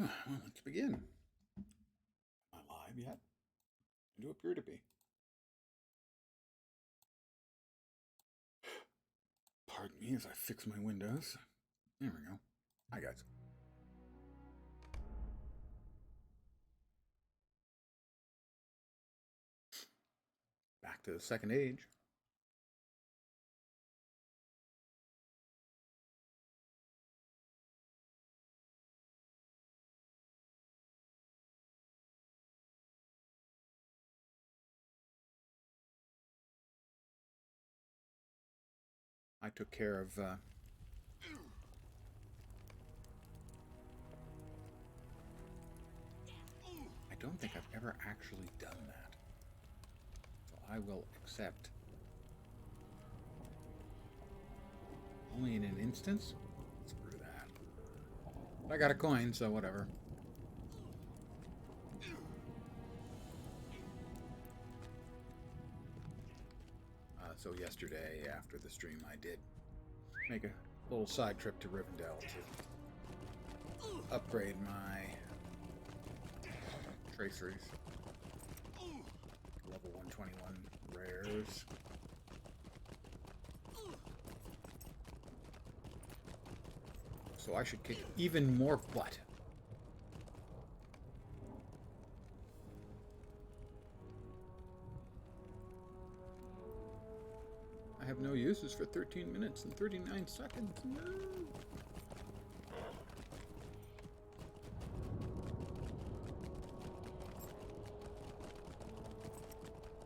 Well, let's begin. Am I live yet? I do appear to be. Pardon me as I fix my windows. There we go. Hi, guys. Back to the second age. I took care of I don't think I've ever actually done that. So I will accept. Only in an instance? Screw that. I got a coin, so whatever. So yesterday, after the stream, I did make a little side trip to Rivendell to upgrade my traceries. Level 121 rares. So I should kick even more butt. I have no uses for 13 minutes and 39 seconds. No.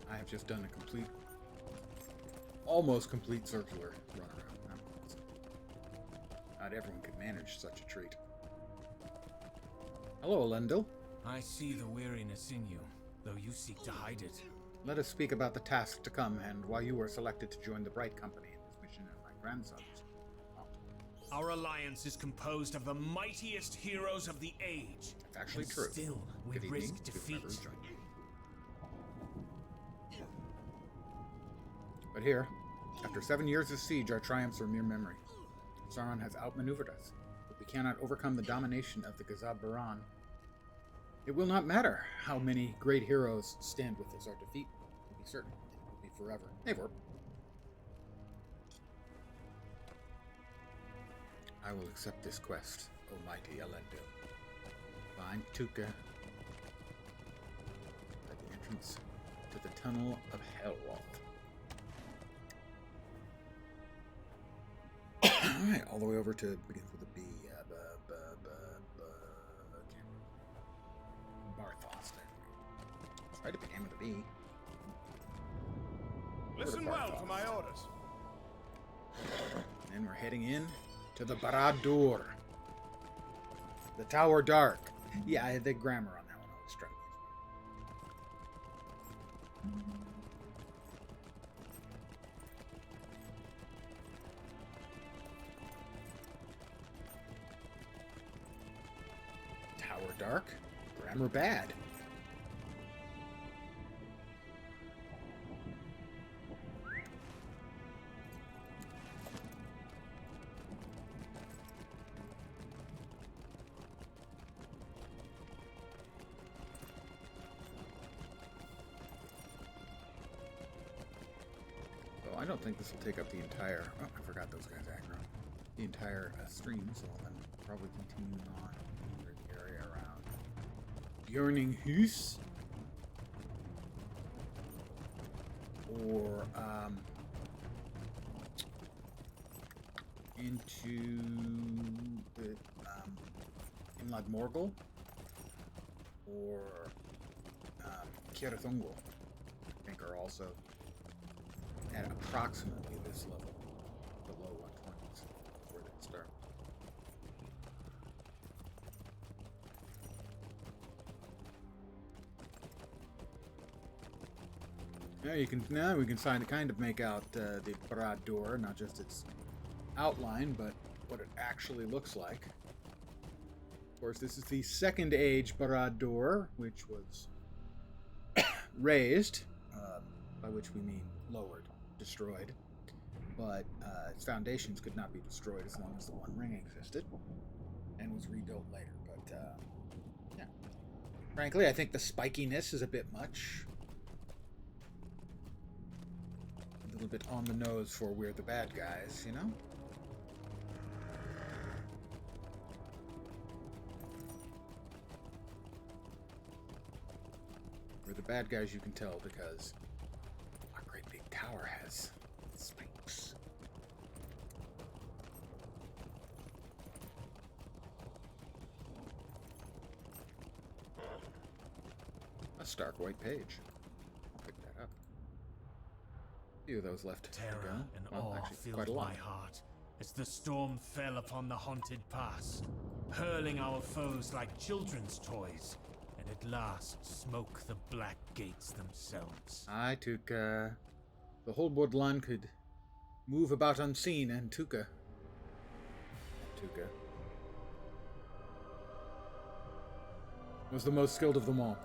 I have just done a almost complete circular run around. Not everyone could manage such a treat. Hello, Elendil. I see the weariness in you, though you seek to hide it. Let us speak about the task to come and why you were selected to join the Bright Company in this mission as my grandsons. Our alliance is composed of the mightiest heroes of the age. That's actually and true. Still, we risk defeat. But here, after 7 years of siege, our triumphs are mere memory. Sauron has outmaneuvered us, but we cannot overcome the domination of the Gazab-Baran. It will not matter how many great heroes stand with us. Our defeat will be certain. It will be forever. Hey, Vorp. I will accept this quest, O mighty Elendil. Find Tuka at the entrance to the Tunnel of Helroth. Alright, all the way over to, begins with a B. Barthos, there. Try to begin with a B. Listen well to my orders. And then we're heading in to the Barad-Dur. The Tower Dark. Yeah, the grammar on that one always struck me. Tower Dark. Grammar bad. I don't think this will take up the entire... Oh, I forgot those guys aggro. The entire stream, so I'll then probably continue on in the area around Bjorninghus. Or, into the, Inlad Morgul. Or, Kirathungul, I think are also at approximately this level, below 120s, where they start. Now we can kind of make out the Barad-Dur, not just its outline, but what it actually looks like. Of course, this is the Second Age Barad-Dur, which was raised, by which we mean lowered, destroyed, but its foundations could not be destroyed as long as the One Ring existed, and was rebuilt later. But Frankly, I think the spikiness is a bit much. A little bit on the nose for we're the bad guys, you know? We're the bad guys, you can tell, because our great big tower has spikes. A stark white page. I'll pick that up. A few of those left to Terror go. and Well, awe actually, filled quite a lot. my heart as the storm fell upon the haunted pass, hurling our foes like children's toys, and at last smoke the black gates themselves. I took, the whole Woodland could move about unseen, and Tuka was the most skilled of them all.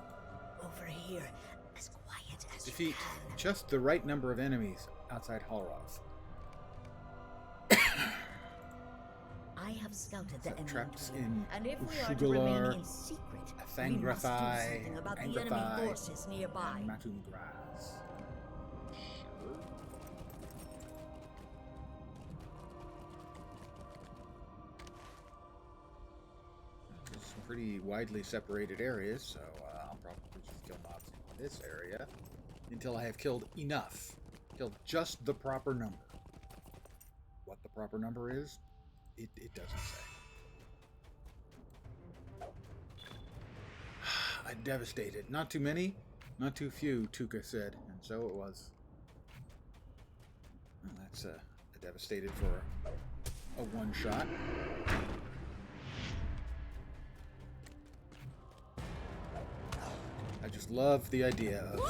Over here, as quiet as Defeat you can. just the right number of enemies outside Holroth. I have scouted the enemy Traps team, in and if we are to remain Ushugalar, in secret, we must do Thangrathai, something about the Angrathai, enemy forces nearby. and Matungras. Sure. There's some pretty widely separated areas, so I'll probably just kill mobs in this area until I have killed enough. Killed just the proper number. What the proper number is, it doesn't say. I'm devastated. Not too many, not too few, Tuka said, and so it was. Well, that's devastated for a one-shot. I just love the idea of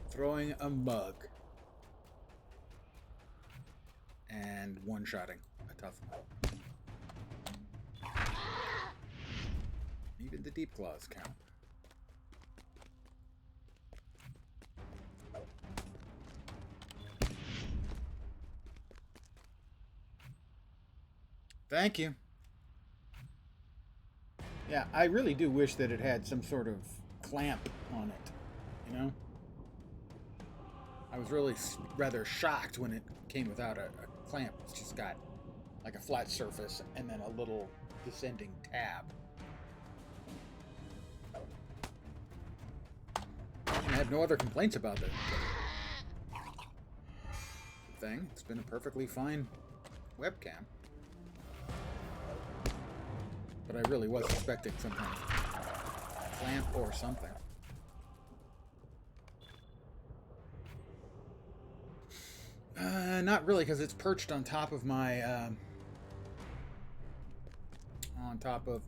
throwing a mug and one-shotting a tough one. Even the deep claws count. Thank you. Yeah, I really do wish that it had some sort of clamp on it, you know? I was really rather shocked when it came without a clamp. It's just got like a flat surface and then a little descending tab. I have no other complaints about the thing. It's been a perfectly fine webcam. But I really was expecting some kind of clamp or something. Not really, because it's perched on top of my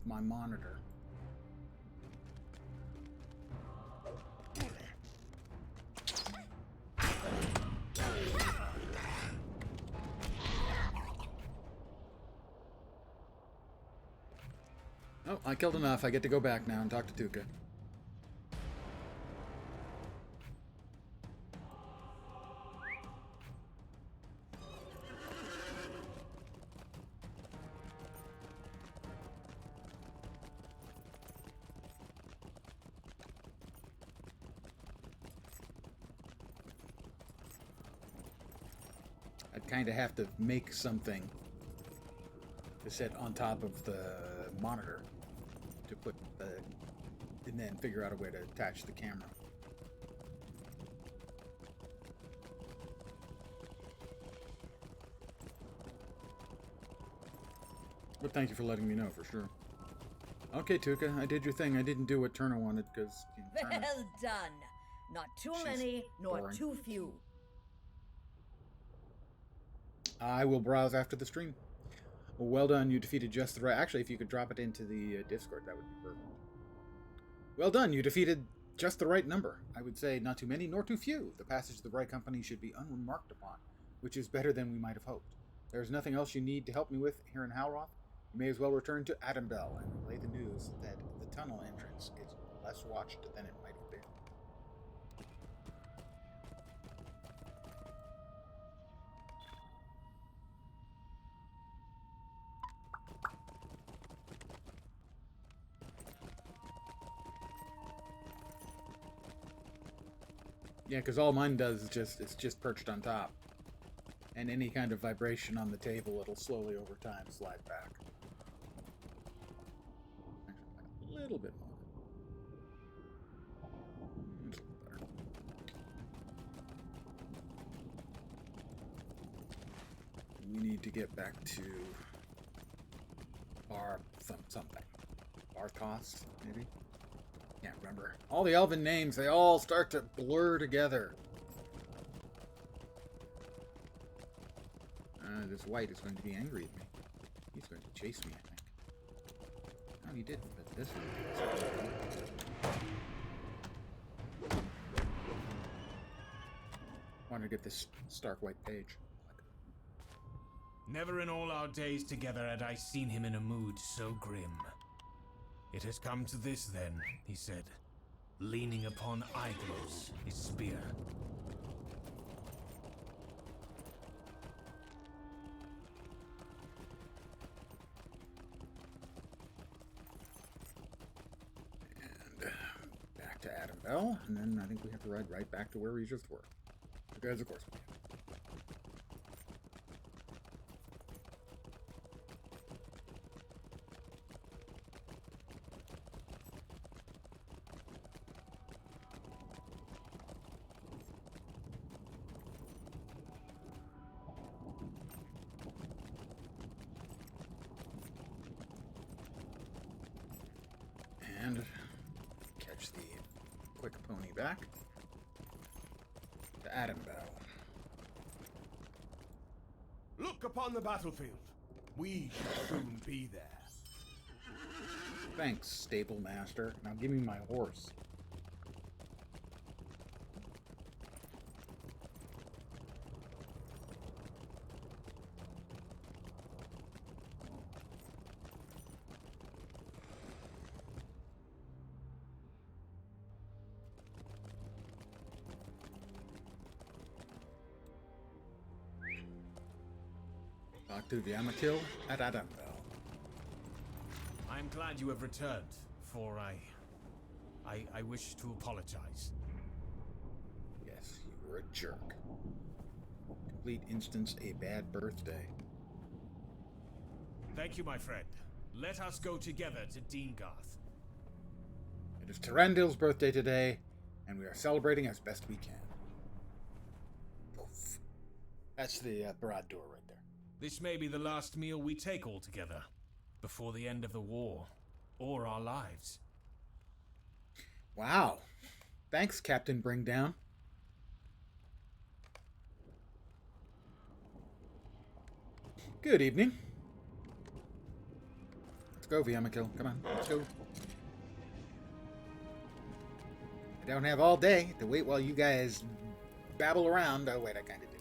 monitor. Oh, I killed enough. I get to go back now and talk to Tuka. I'd kind of have to make something to sit on top of the monitor to put the, and then figure out a way to attach the camera. But thank you for letting me know for sure. Okay, Tuka, I did your thing. I didn't do what Turner wanted because. Well done. Not too many, nor boring. too few. I will browse after the stream. Well done, you defeated just the right... Actually, if you could drop it into the Discord, that would be perfect. Well done, you defeated just the right number. I would say not too many, nor too few. The passage of the right company should be unremarked upon, which is better than we might have hoped. There is nothing else you need to help me with here in Halroth. You may as well return to Adamdell and relay the news that the tunnel entrance is less watched than it might have been. Yeah, because all mine does is it's just perched on top. And any kind of vibration on the table, it'll slowly over time slide back. Actually, a little bit more. It's a little better. We need to get back to something. Barthos, maybe? Can't remember. All the elven names, they all start to blur together. This white is going to be angry at me. He's going to chase me, I think. No, he didn't, but this one. Want to get this stark white page. Never in all our days together had I seen him in a mood so grim. It has come to this then, he said, leaning upon Aiglos, his spear. And back to Adam Bell, and then I think we have to ride right back to where we just were. Because of course we have. And catch the quick pony back to Adam Bell. Look upon the battlefield. We shall soon be there. Thanks, stable master. Now give me my horse. Talk to Yamatil at Adam Bell. I am glad you have returned, for I wish to apologize. Yes, you were a jerk. Complete instance a bad birthday. Thank you, my friend. Let us go together to Deangarth. It is Tyrandil's birthday today, and we are celebrating as best we can. Poof. That's the Barad-Dur right there. This may be the last meal we take all together, before the end of the war, or our lives. Wow. Thanks, Captain Bringdown. Good evening. Let's go, Viamakil. Come on, let's go. I don't have all day to wait while you guys babble around. Oh, wait, I kind of did.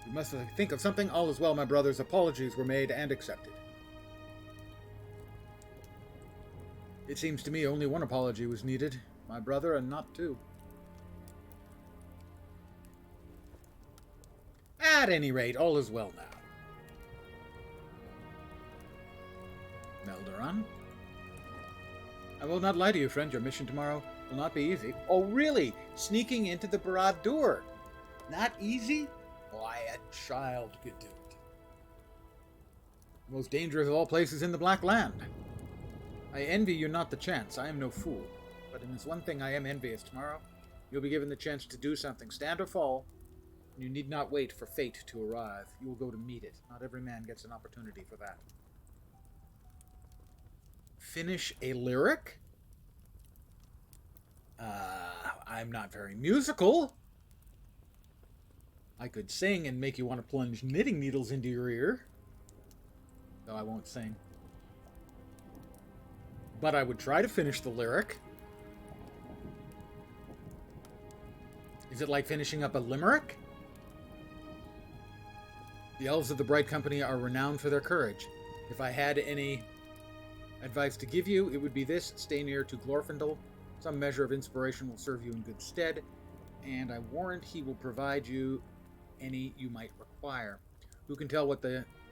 We must think of something. All is well, my brothers. Apologies were made and accepted. It seems to me only one apology was needed. My brother, and not two. At any rate, all is well now. Meldoran? I will not lie to you, friend. Your mission tomorrow will not be easy. Oh, really? Sneaking into the Barad-Dur? Not easy? Why, a child could do it. The most dangerous of all places in the Black Land. I envy you not the chance. I am no fool. But in this one thing I am envious. Tomorrow, you'll be given the chance to do something. Stand or fall. And you need not wait for fate to arrive. You will go to meet it. Not every man gets an opportunity for that. Finish a lyric? I'm not very musical. I could sing and make you want to plunge knitting needles into your ear. Though I won't sing. But I would try to finish the lyric. Is it like finishing up a limerick? The elves of the Bright Company are renowned for their courage. If I had any advice to give you, it would be this. Stay near to Glorfindel. Some measure of inspiration will serve you in good stead, and I warrant he will provide you any you might require. Who can tell what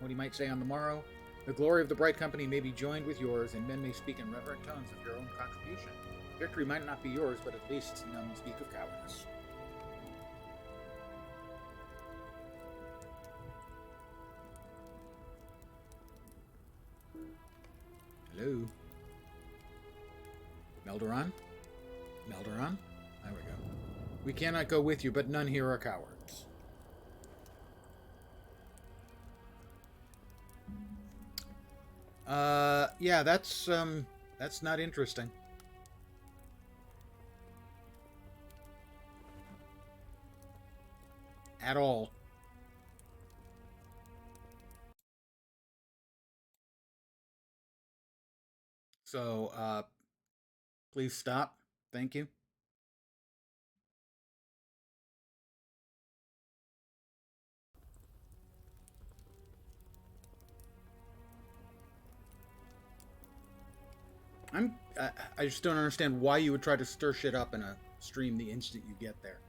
he might say on the morrow? The glory of the Bright Company may be joined with yours, and men may speak in reverent tones of your own contribution. Victory might not be yours, but at least none speak of cowardice. Hello? Meldoron? Meldoron? There we go. We cannot go with you, but none here are cowards. Yeah, that's not interesting. At all. So, please stop. Thank you. I just don't understand why you would try to stir shit up in a stream the instant you get there.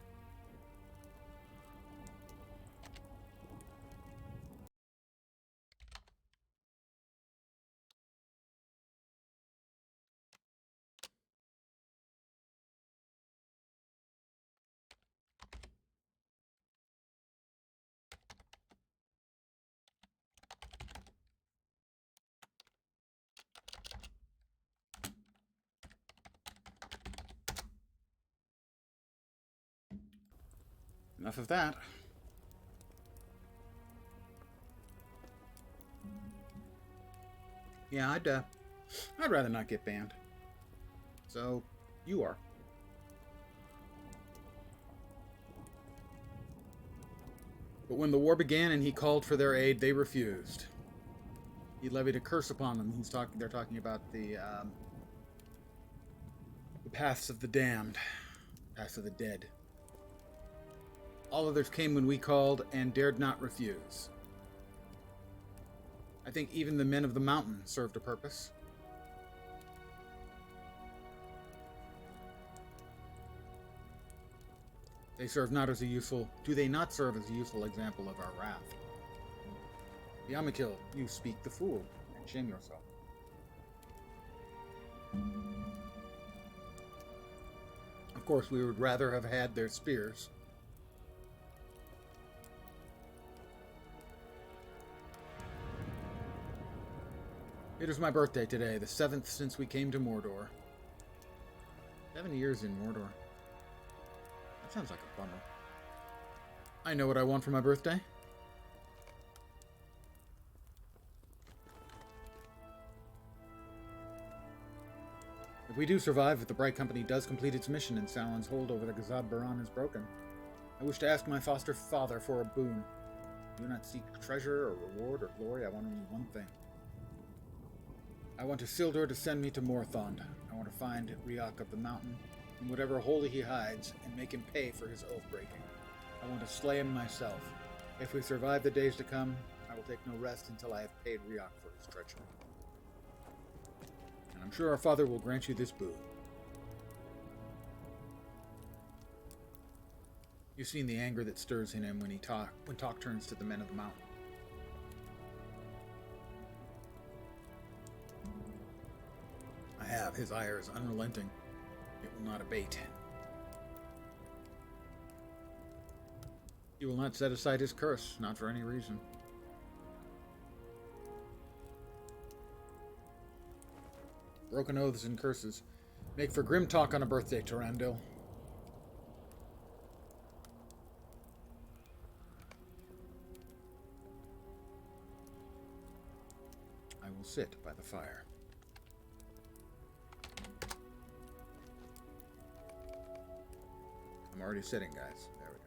Enough of that. Yeah, I'd rather not get banned. So, you are. But when the war began and he called for their aid, they refused. He levied a curse upon them. They're talking about the paths of the damned, paths of the dead. All others came when we called and dared not refuse. I think even the men of the mountain served a purpose. They serve not as a useful... Do they not serve as a useful example of our wrath? Yamakil, you speak the fool, and shame yourself. Of course, we would rather have had their spears. It is my birthday today, the 7th since we came to Mordor. 7 years in Mordor. That sounds like a bummer. I know what I want for my birthday. If we do survive, if the Bright Company does complete its mission and Sauron's hold over the Gazab-Baran is broken, I wish to ask my foster father for a boon. I do not seek treasure or reward or glory. I want only one thing. I want Isildur to send me to Morthond. I want to find Riok of the Mountain, in whatever hole he hides, and make him pay for his oath-breaking. I want to slay him myself. If we survive the days to come, I will take no rest until I have paid Riok for his treachery. And I'm sure our father will grant you this boon. You've seen the anger that stirs in him when talk turns to the men of the mountain. I have. His ire is unrelenting. It will not abate. He will not set aside his curse, not for any reason. Broken oaths and curses make for grim talk on a birthday, Tyrandil. I will sit by the fire. I'm already sitting, guys. There we go.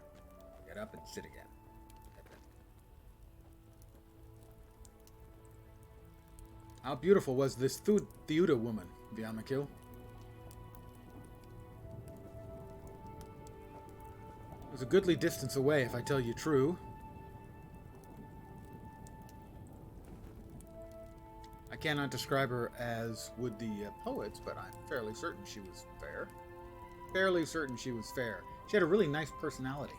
Get up and sit again. How beautiful was this Theuda woman, Viamakil? It was a goodly distance away, if I tell you true. I cannot describe her as would the poets, but I'm fairly certain she was fair. Fairly certain she was fair. She had a really nice personality.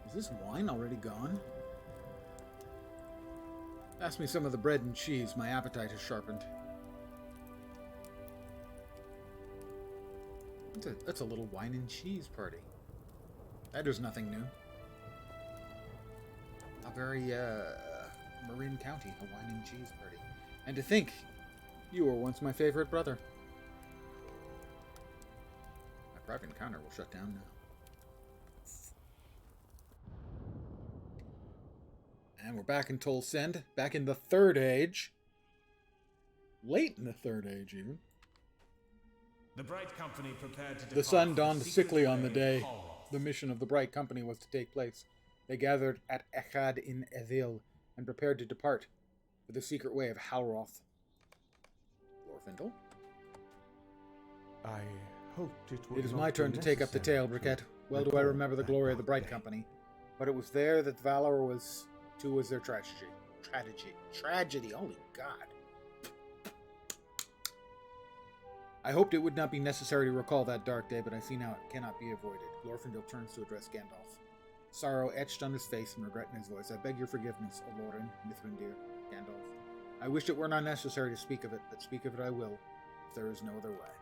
Is this wine already gone? Pass me some of the bread and cheese. My appetite has sharpened. That's a little wine and cheese party. That is nothing new. A very, Marin County, a wine and cheese party. And to think, you were once my favorite brother. My private encounter will shut down now. And we're back in Tol Send, back in the Third Age. Late in the Third Age, even. The Bright Company prepared to depart. The sun from dawned secret sickly on the way day of Hall. the mission of the Bright Company was to take place. They gathered at Echad in Evil and prepared to depart for the secret way of Halroth. Glorfindel? I hoped it would It is not my be turn to take up the necessary tale, Briquette. to Well do I recall remember the that glory of the dark Bright day. Company. But it was there that Valor was their tragedy. Tragedy, holy God. I hoped it would not be necessary to recall that dark day, but I see now it cannot be avoided. Glorfindel turns to address Gandalf. Sorrow etched on his face and regret in his voice. I beg your forgiveness, O Lorin, Mithrandir, Gandalf. I wished it were not necessary to speak of it, but speak of it I will, if there is no other way.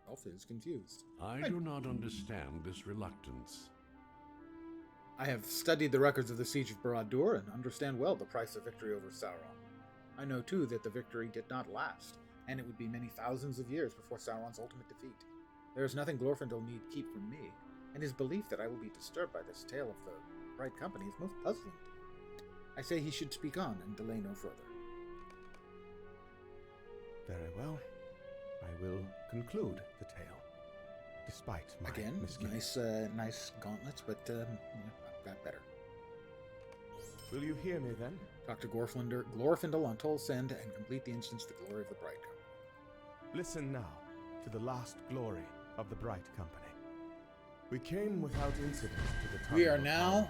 Elf is confused. I do not understand this reluctance. I have studied the records of the Siege of Barad-Dur and understand well the price of victory over Sauron. I know, too, that the victory did not last, and it would be many thousands of years before Sauron's ultimate defeat. There is nothing Glorfindel need keep from me, and his belief that I will be disturbed by this tale of the Bright Company is most puzzling to me. I say he should speak on and delay no further. Very well. I will conclude the tale, despite my Again, misgivings. nice gauntlets, but I've got better. Will you hear me then? Talk to Glorfindel on Tol Send and complete the instance The Glory of the Bright Company. Listen now to the last glory of the Bright Company. We came without incident to the tunnel We are of now Halloth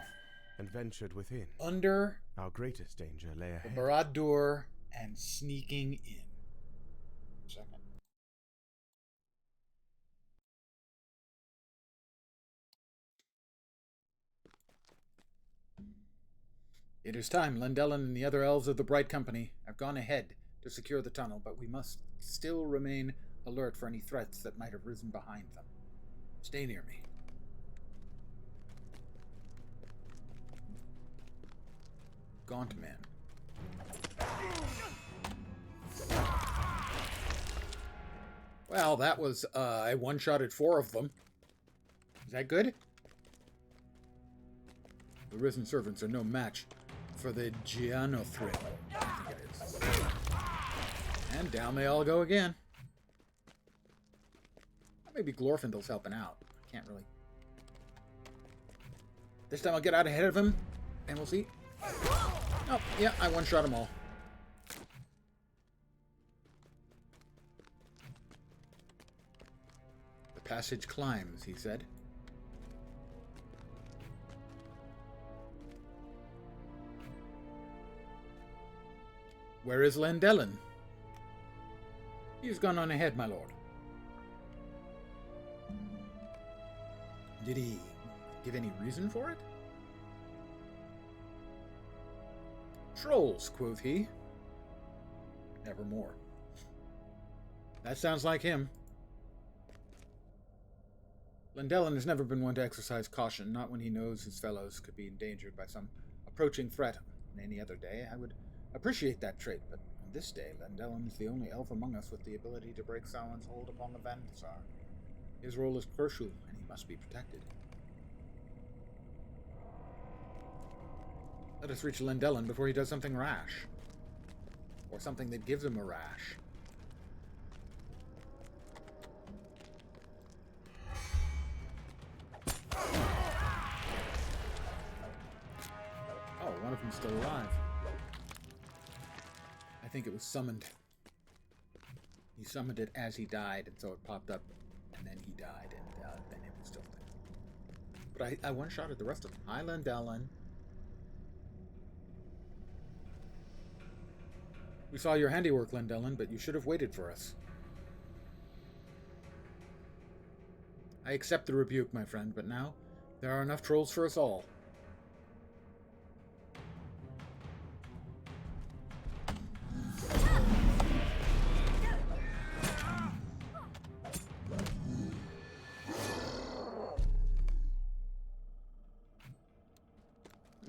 and ventured within. Under Our greatest danger lay the ahead. Barad-Dur and sneaking in. Second. It is time. Lendelin and the other elves of the Bright Company have gone ahead to secure the tunnel, but we must still remain alert for any threats that might have risen behind them. Stay near me. Gaunt Man. Well, that was, I one-shotted 4 of them. Is that good? The risen servants are no match for the Gianothril. I think it is. And down they all go again. Maybe Glorfindel's helping out. I can't really. This time I'll get out ahead of him, and we'll see. Oh, yeah, I one-shot them all. The passage climbs, he said. Where is Lendelin? He's gone on ahead, my lord. Did he give any reason for it? Trolls, quoth he. Nevermore. That sounds like him. Lendelin has never been one to exercise caution, not when he knows his fellows could be endangered by some approaching threat. On any other day, I would appreciate that trait, but on this day, Lendelin is the only elf among us with the ability to break Sauron's hold upon the Vandasar. His role is crucial, and he must be protected. Let us reach Lendelin before he does something rash. Or something that gives him a rash. Oh, one of them's still alive. I think it was summoned. He summoned it as he died, and so it popped up, and then he died, and then it was still there. But I one-shotted the rest of them. Hi, Lendelin. We saw your handiwork, Lendelin, but you should have waited for us. I accept the rebuke, my friend, but now there are enough trolls for us all.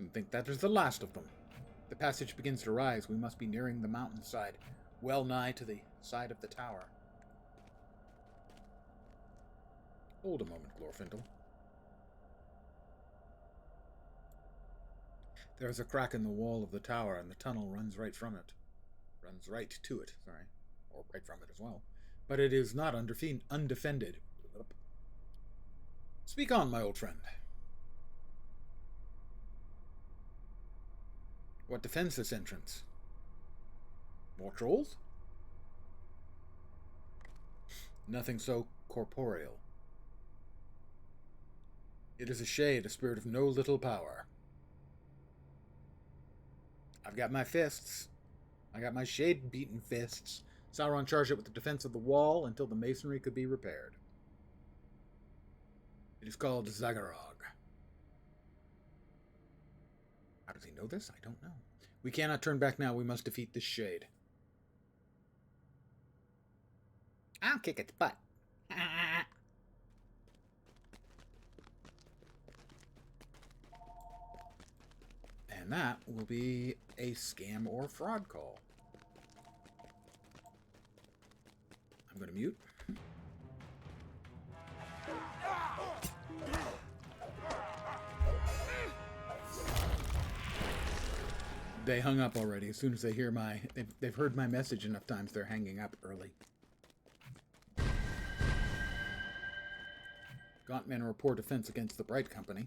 and think that is the last of them. The passage begins to rise. We must be nearing the mountainside, well nigh to the side of the tower. Hold a moment, Glorfindel. There is a crack in the wall of the tower, and the tunnel runs right from it. Runs right to it, sorry. Or right from it as well. But it is not undefended. Speak on, my old friend. What defends this entrance? More trolls? Nothing so corporeal. It is a shade, a spirit of no little power. I've got my fists. I got my shade-beaten fists. Sauron charged it with the defense of the wall until the masonry could be repaired. It is called Zagharog. How does he know this? I don't know. We cannot turn back now. We must defeat this shade. I'll kick its butt. And that will be a scam or fraud call. I'm going to mute. They hung up already. As soon as they hear they've heard my message enough times, they're hanging up early. Gauntmen are a poor defense against the Bright Company.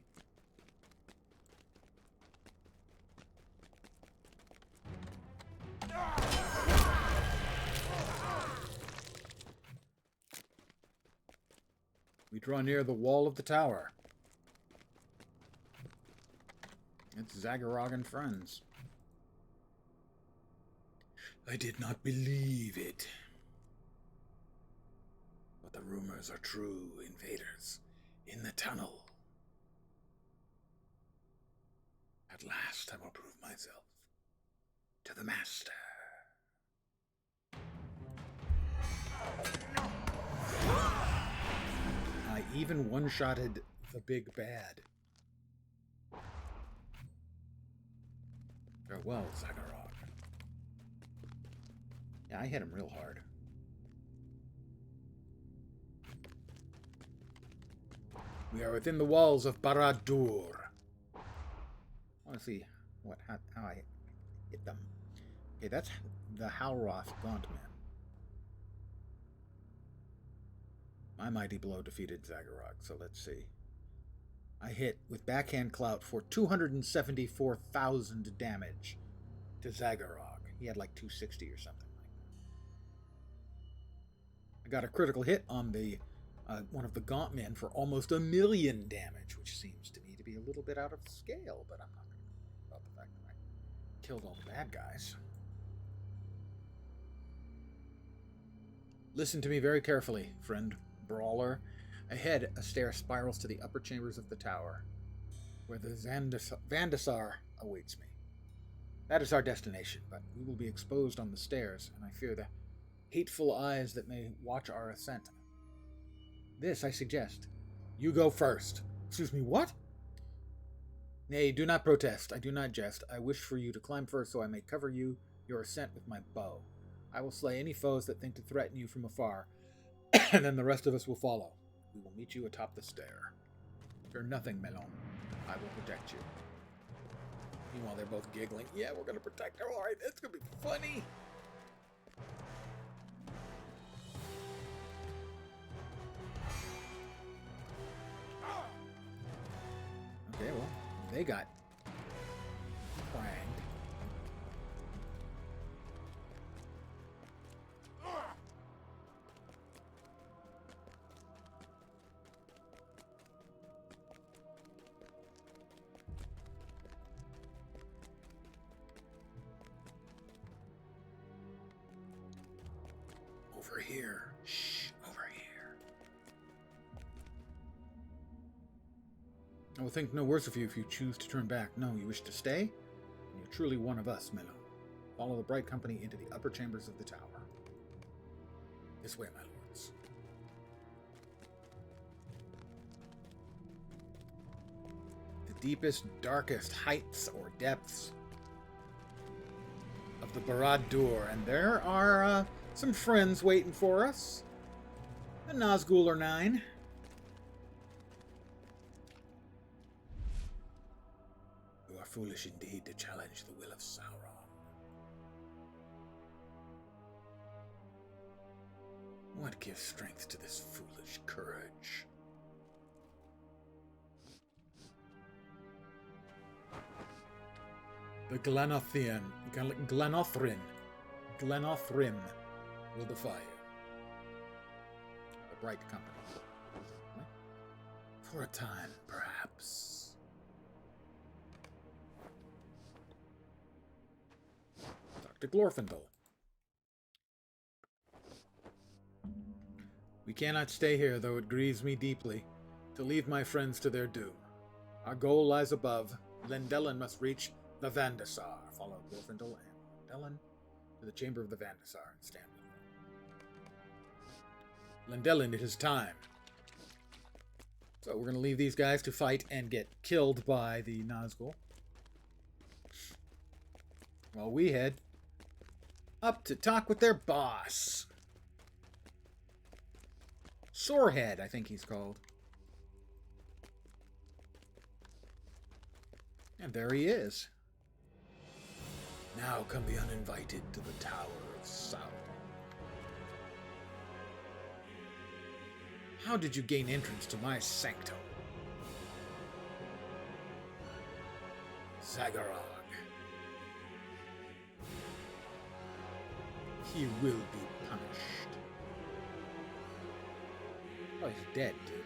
We draw near the wall of the tower. It's Zagharog and friends. I did not believe it. But the rumors are true, invaders. In the tunnel. At last I will prove myself to the master. I even one-shotted the big bad. Farewell, Zagharog. Yeah, I hit him real hard. We are within the walls of Barad-Dur. I want to see how I hit them. Okay, that's the Halroth Gauntman. My mighty blow defeated Zagharog, so let's see. I hit with backhand clout for 274,000 damage to Zagharog. He had like 260 or something like that. I got a critical hit on the one of the Gauntmen for almost 1,000,000 damage, which seems to me to be a little bit out of scale, but I'm not going to complain about the fact that I killed all the bad guys. Listen to me very carefully, friend brawler. Ahead, a stair spirals to the upper chambers of the tower, where the Vandasar awaits me. That is our destination, but we will be exposed on the stairs, and I fear the hateful eyes that may watch our ascent. This, I suggest. You go first. Excuse me, what? Nay, do not protest. I do not jest. I wish for you to climb first so I may cover your ascent with my bow. I will slay any foes that think to threaten you from afar, and then the rest of us will follow. We will meet you atop the stair. Fear nothing, Melon. I will protect you. Meanwhile, they're both giggling. Yeah, we're going to protect her. All right, that's going to be funny. Okay, well, they got pranged. Over here. Shh, over here. I will think no worse of you if you choose to turn back. No, you wish to stay? You're truly one of us, Melon. Follow the Bright Company into the upper chambers of the tower. This way, my lords. deepest, darkest heights or depths of the Barad-Dur, and there are some friends waiting for us. A Nazgul or 9. You are foolish indeed to challenge the will of Sauron. What gives strength to this foolish courage? The Glenothrin will defy you. The Bright Company. For a time, perhaps. Dr. Glorfindel. We cannot stay here, though it grieves me deeply to leave my friends to their doom. Our goal lies above. Lendelin must reach the Vandasar. Follow Glorfindel and Lendelin to the chamber of the Vandasar and stand with them. Lendelin, it is time. So we're going to leave these guys to fight and get killed by the Nazgul, while we head up to talk with their boss. Sorehead, I think he's called. And there he is. Now come the uninvited to the Tower of Sauron. How did you gain entrance to my sanctum? Zagarog. He will be punished. Oh, he's dead, dude.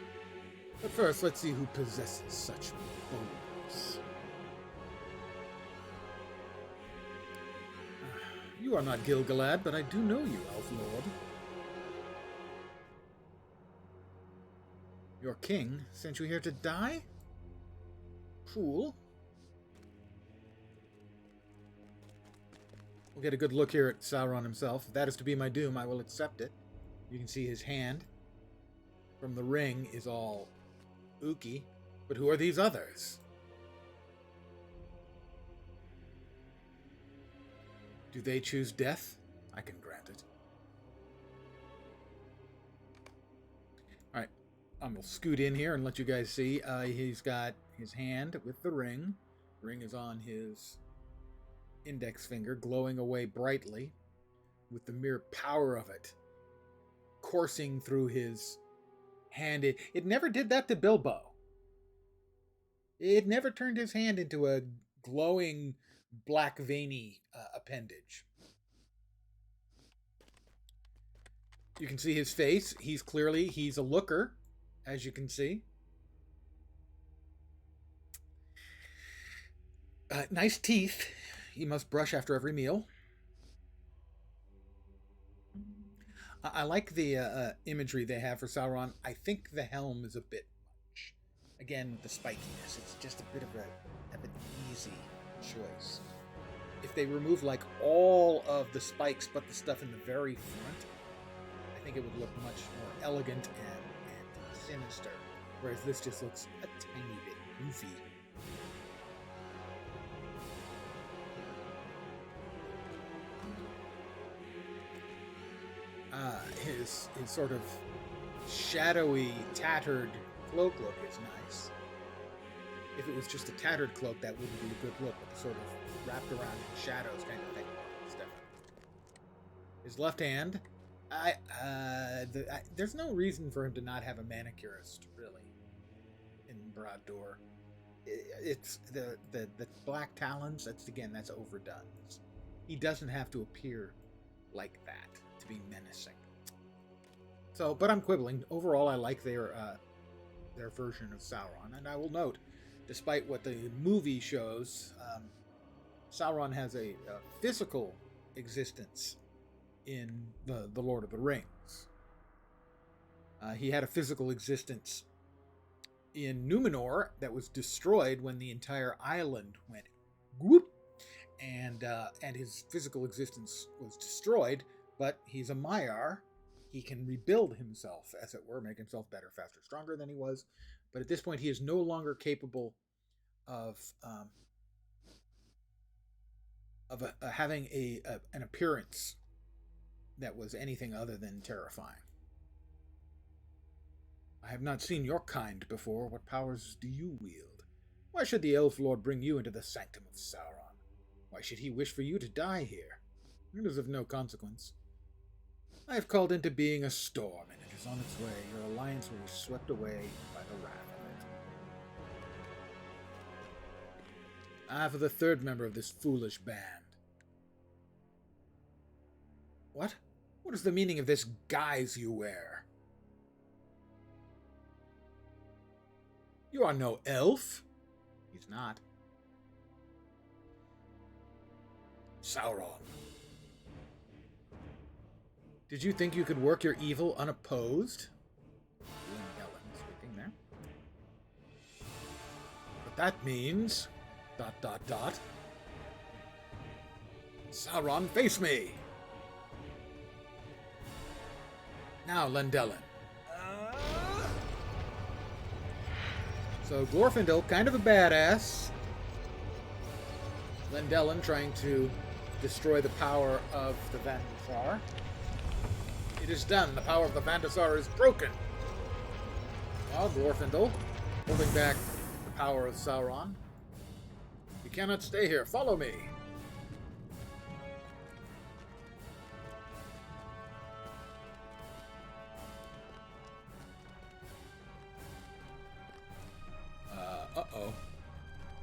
But first, let's see who possesses such bones. You are not Gil-galad, but I do know you, Elf Lord. Your king sent you here to die? Cool. We'll get a good look here at Sauron himself. If that is to be my doom, I will accept it. You can see his hand from the ring is all ooky. But who are these others? Do they choose death? I can grant it. Alright, I'm going to scoot in here and let you guys see. He's got his hand with the ring. The ring is on his index finger, glowing away brightly with the mere power of it coursing through his hand. It never did that to Bilbo. It never turned his hand into a glowing black veiny appendage. You can see his face. He's a looker, as you can see. Nice teeth. He must brush after every meal. I like the imagery they have for Sauron. I think the helm is a bit much. Again, with the spikiness, it's just a bit of an easy choice. If they remove like all of the spikes but the stuff in the very front, I think it would look much more elegant and sinister. Whereas this just looks a tiny bit goofy. His sort of shadowy, tattered cloak look is nice. If it was just a tattered cloak, that wouldn't be a good look, but the sort of wrapped around in shadows kind of thing. His left hand, there's no reason for him to not have a manicurist, really, in Barad-Dur. It's the black talons, that's overdone. He doesn't have to appear like that to be menacing. So, but I'm quibbling. Overall, I like their version of Sauron, and I will note, despite what the movie shows, Sauron has a physical existence in the Lord of the Rings. He had a physical existence in Numenor that was destroyed when the entire island went whoop, and his physical existence was destroyed. But he's a Maiar. He can rebuild himself, as it were, make himself better, faster, stronger than he was. But at this point, he is no longer capable of having an appearance that was anything other than terrifying. I have not seen your kind before. What powers do you wield? Why should the Elf Lord bring you into the sanctum of Sauron? Why should he wish for you to die here? It is of no consequence. I have called into being a storm, and it is on its way. Your alliance will be swept away by the wrath of it. I for the third member of this foolish band. What? What is the meaning of this guise you wear? You are no elf. He's not. Sauron. Did you think you could work your evil unopposed? Lindellen speaking there. But that means... ... Sauron, face me! Now, Lindellen. So, Glorfindel, kind of a badass. Lindellen trying to destroy the power of the Vandasar. It is done. The power of the Vandasar is broken. Now, Glorfindel, holding back the power of Sauron. You cannot stay here. Follow me. Uh-oh.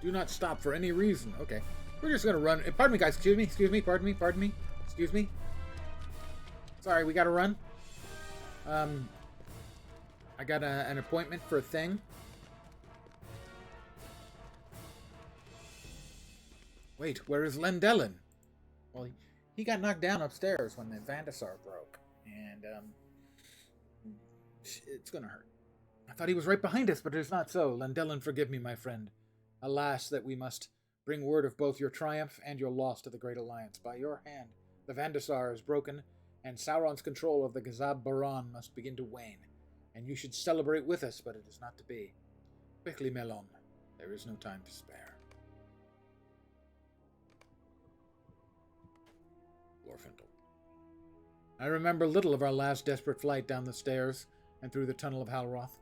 Do not stop for any reason. Okay. We're just gonna run. Pardon me, guys. Excuse me. Pardon me. Excuse me. Sorry, we gotta run. I got an appointment for a thing. Wait, where is Lindellen? Well, he got knocked down upstairs when the Vandasar broke. And, it's gonna hurt. I thought he was right behind us, but it is not so. Lindellen, forgive me, my friend. Alas, that we must bring word of both your triumph and your loss to the Great Alliance. By your hand, the Vandasar is broken, and Sauron's control of the Gazab Baran must begin to wane. And you should celebrate with us, but it is not to be. Quickly, Melon. There is no time to spare. Glorfindel. I remember little of our last desperate flight down the stairs and through the tunnel of Halroth.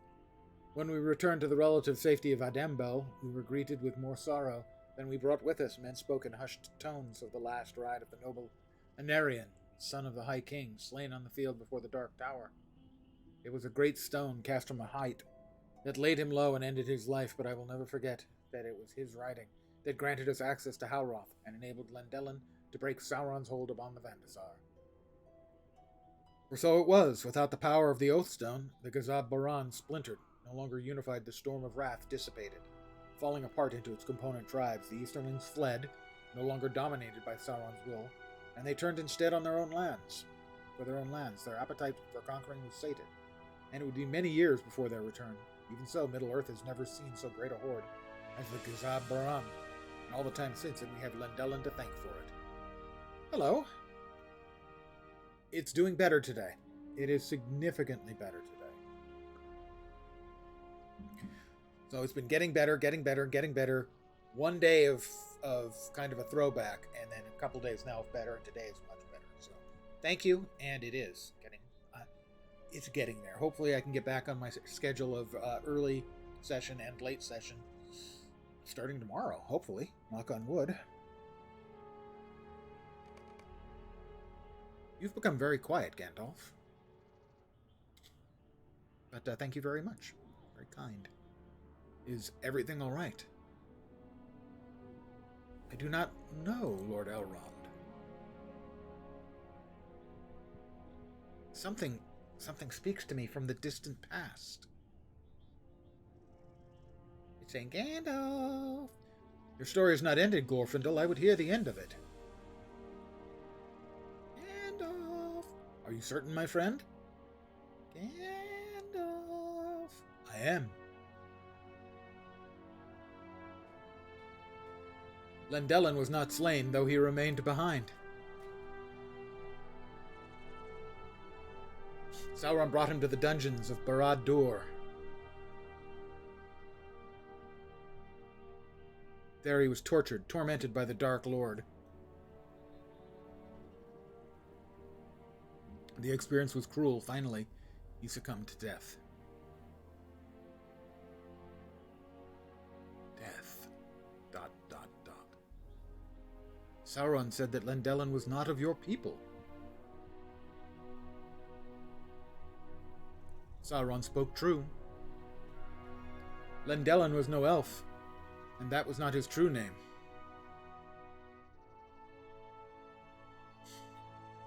When we returned to the relative safety of Adambel, we were greeted with more sorrow than we brought with us. Men spoke in hushed tones of the last ride of the noble Anarion, son of the High King, slain on the field before the Dark Tower. It was a great stone cast from a height that laid him low and ended his life, but I will never forget that it was his writing that granted us access to Halroth and enabled Lindellen to break Sauron's hold upon the Vandasar. For so it was. Without the power of the Oathstone, the Gazab Baran splintered. No longer unified, the storm of wrath dissipated. Falling apart into its component tribes, the Easterlings fled, no longer dominated by Sauron's will, and they turned instead on their own lands. For their own lands, their appetite for conquering was sated, and it would be many years before their return. Even so, Middle-earth has never seen so great a horde as the Gazab Baran, and all the time since it we have Lindellen to thank for it. Hello. It's doing better today. It is significantly better today. So it's been getting better. One day of kind of a throwback, and then a couple days now of better, and today is much better. So thank you, and it is getting there. Hopefully I can get back on my schedule of early session and late session starting tomorrow, hopefully. Knock on wood. You've become very quiet, Gandalf. But thank you very much. Very kind. Is everything all right? I do not know, Lord Elrond. Something speaks to me from the distant past. It's saying, Gandalf. Your story is not ended, Glorfindel. I would hear the end of it. Gandalf. Are you certain, my friend? Gandalf. I am. Lindellen was not slain, though he remained behind. Sauron brought him to the dungeons of Barad-Dur. There he was tormented by the Dark Lord. The experience was cruel. Finally, he succumbed to death. Death. ... Sauron said that Lendelin was not of your people. Sauron spoke true. Lendelin was no elf, and that was not his true name.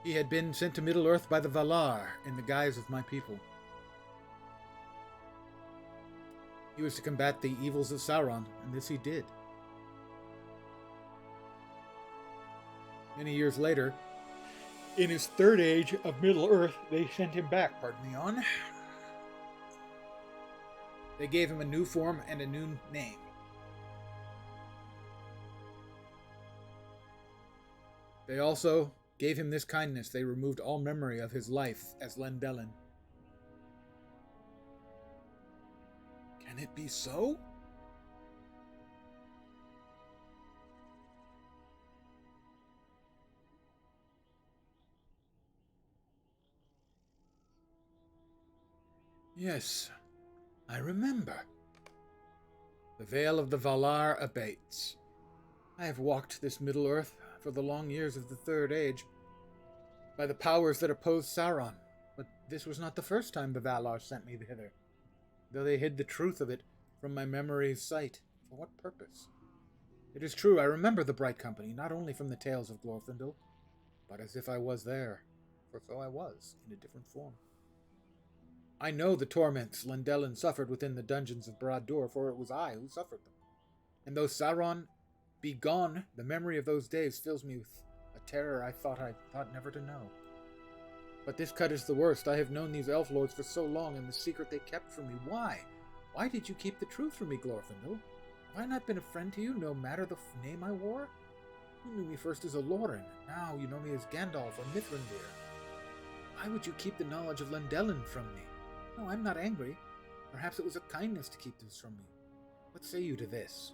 He had been sent to Middle-earth by the Valar in the guise of my people. He was to combat the evils of Sauron, and this he did. Many years later, in his third age of Middle-earth, they sent him back, pardon me on. They gave him a new form and a new name. They also gave him this kindness. They removed all memory of his life as Lendelin. Can it be so? Yes, I remember. The veil of the Valar abates. I have walked this Middle-earth for the long years of the Third Age by the powers that opposed Sauron, but this was not the first time the Valar sent me hither, though they hid the truth of it from my memory's sight. For what purpose? It is true, I remember the Bright Company, not only from the tales of Glorfindel, but as if I was there, for so I was, in a different form. I know the torments Lendelin suffered within the dungeons of Barad-Dur, for it was I who suffered them. And though Sauron be gone, the memory of those days fills me with a terror I thought never to know. But this cut is the worst. I have known these elf lords for so long, and the secret they kept from me. Why? Why did you keep the truth from me, Glorfindel? Have I not been a friend to you, no matter the name I wore? You knew me first as a Loren, and now you know me as Gandalf or Mithrandir. Why would you keep the knowledge of Lendelin from me? No, I'm not angry. Perhaps it was a kindness to keep this from me. What say you to this?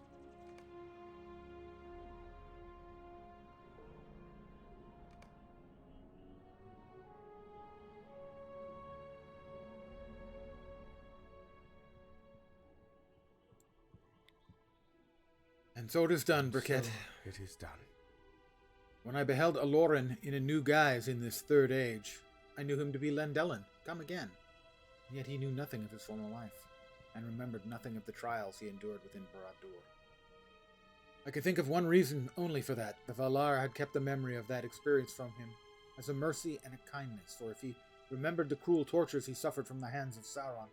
And so it is done, Briquette. So it is done. When I beheld Aloran in a new guise in this Third Age, I knew him to be Lendelin, come again. And yet he knew nothing of his former life, and remembered nothing of the trials he endured within Barad-Dur. I could think of one reason only for that. The Valar had kept the memory of that experience from him, as a mercy and a kindness, for if he remembered the cruel tortures he suffered from the hands of Sauron,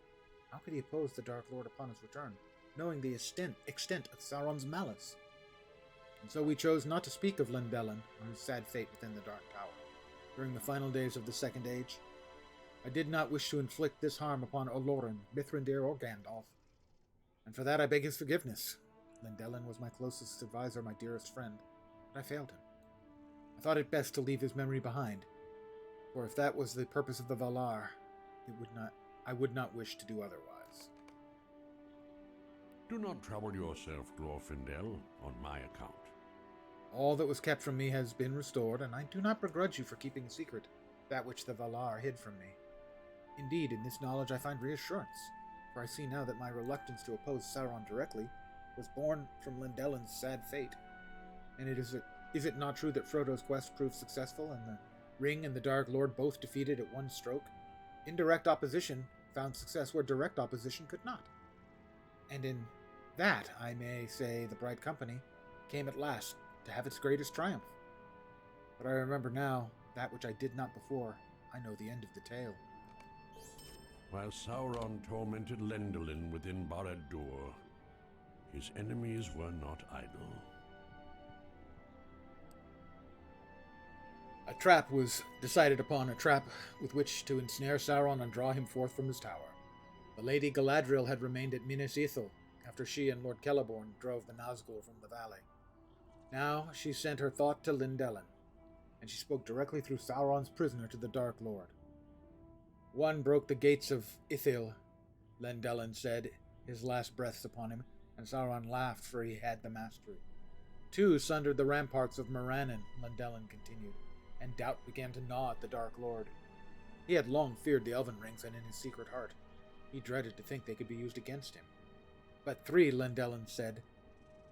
how could he oppose the Dark Lord upon his return, knowing the extent of Sauron's malice? And so we chose not to speak of Lendelin or his sad fate within the Dark Tower. During the final days of the Second Age, I did not wish to inflict this harm upon Olorin, Mithrandir, or Gandalf, and for that I beg his forgiveness. Lendelin was my closest advisor, my dearest friend, but I failed him. I thought it best to leave his memory behind, for if that was the purpose of the Valar, I would not wish to do otherwise. Do not trouble yourself, Glorfindel, on my account. All that was kept from me has been restored, and I do not begrudge you for keeping a secret that which the Valar hid from me. Indeed, in this knowledge I find reassurance, for I see now that my reluctance to oppose Sauron directly was born from Lendelin's sad fate. And is it not true that Frodo's quest proved successful, and the Ring and the Dark Lord both defeated at one stroke? Indirect opposition found success where direct opposition could not. And in that, I may say, the Bright Company came at last to have its greatest triumph. But I remember now that which I did not before. I know the end of the tale. While Sauron tormented Lendelin within Barad-Dur, his enemies were not idle. A trap was decided upon, a trap with which to ensnare Sauron and draw him forth from his tower. The Lady Galadriel had remained at Minas Ithil after she and Lord Celeborn drove the Nazgul from the valley. Now she sent her thought to Lendelin, and she spoke directly through Sauron's prisoner to the Dark Lord. One broke the gates of Ithil, Lendelin said, his last breaths upon him, and Sauron laughed, for he had the mastery. too sundered the ramparts of Morannon, Lendelin continued, and doubt began to gnaw at the Dark Lord. He had long feared the elven rings, and in his secret heart, he dreaded to think they could be used against him. But 3, Lendelin said,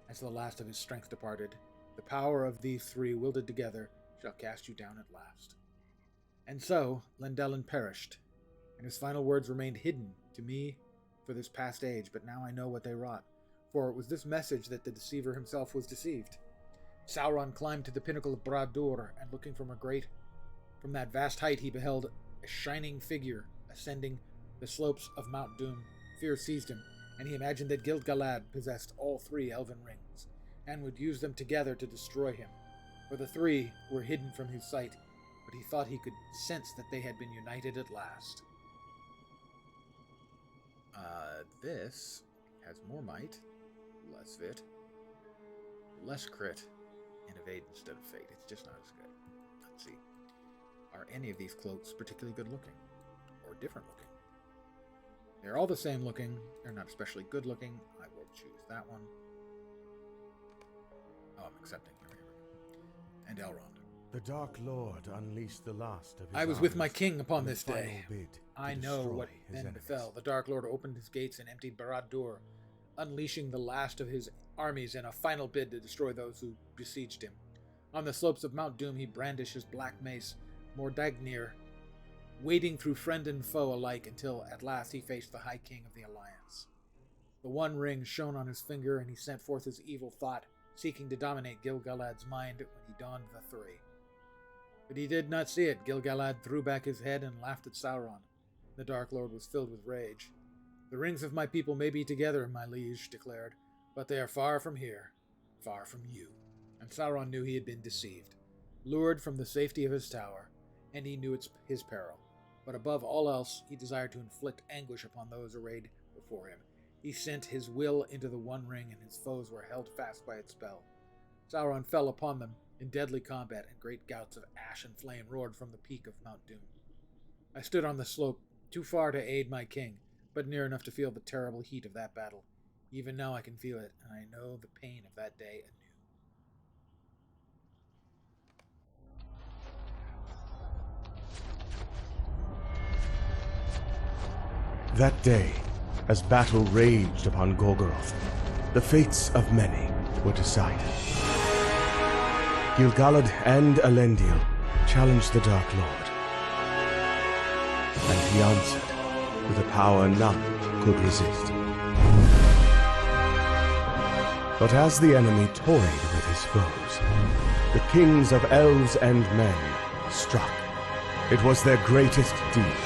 as the last of his strength departed, the power of these 3 wielded together shall cast you down at last. And so, Lendelin perished, and his final words remained hidden to me for this past age, but now I know what they wrought, for it was this message that the deceiver himself was deceived. Sauron climbed to the pinnacle of Barad-Dur, and looking from that vast height he beheld a shining figure ascending the slopes of Mount Doom. Fear seized him, and he imagined that Gil-galad possessed all 3 elven rings, and would use them together to destroy him. For the 3 were hidden from his sight, but he thought he could sense that they had been united at last. This has more might, less vit, less crit, and evade instead of fate. It's just not as good. Let's see. Are any of these cloaks particularly good looking? Or different looking? They're all the same looking. They're not especially good looking. I will choose that one. Oh, I'm accepting. Here we go. And Elrond. The Dark Lord unleashed the last of his I was with my armies king upon in a this day. final bid to I know destroy what his then enemies. befell. The Dark Lord opened his gates and emptied Barad-Dur, unleashing the last of his armies in a final bid to destroy those who besieged him. On the slopes of Mount Doom he brandished his black mace, Mordagnir, wading through friend and foe alike until at last he faced the High King of the Alliance. The One Ring shone on his finger, and he sent forth his evil thought, seeking to dominate Gil-galad's mind when he donned the 3. But he did not see it. Gil-galad threw back his head and laughed at Sauron. The Dark Lord was filled with rage. The rings of my people may be together, my liege declared, but they are far from here, far from you. And Sauron knew he had been deceived, lured from the safety of his tower, and he knew it's his peril. But above all else, he desired to inflict anguish upon those arrayed before him. He sent his will into the One Ring, and his foes were held fast by its spell. Sauron fell upon them in deadly combat, and great gouts of ash and flame roared from the peak of Mount Doom. I stood on the slope, too far to aid my king, but near enough to feel the terrible heat of that battle. Even now I can feel it, and I know the pain of that day anew. That day, as battle raged upon Gorgoroth, the fates of many were decided. Gil-galad and Elendil challenged the Dark Lord, and he answered with a power none could resist. But as the enemy toyed with his foes, the kings of elves and men struck. It was their greatest deed,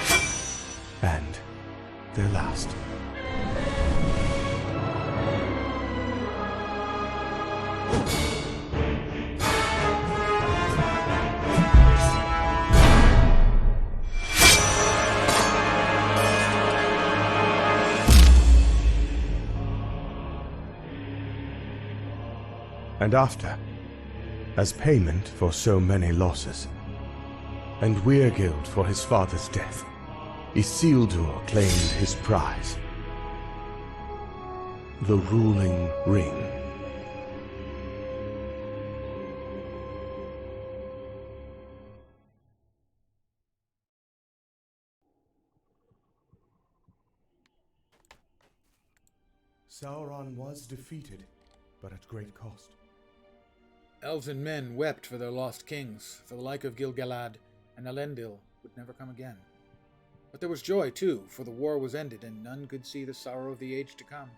and their last. And after, as payment for so many losses, and Weirgild for his father's death, Isildur claimed his prize, the ruling ring. Sauron was defeated, but at great cost. Elves and men wept for their lost kings, for the like of Gil-galad and Elendil would never come again. But there was joy, too, for the war was ended, and none could see the sorrow of the age to come.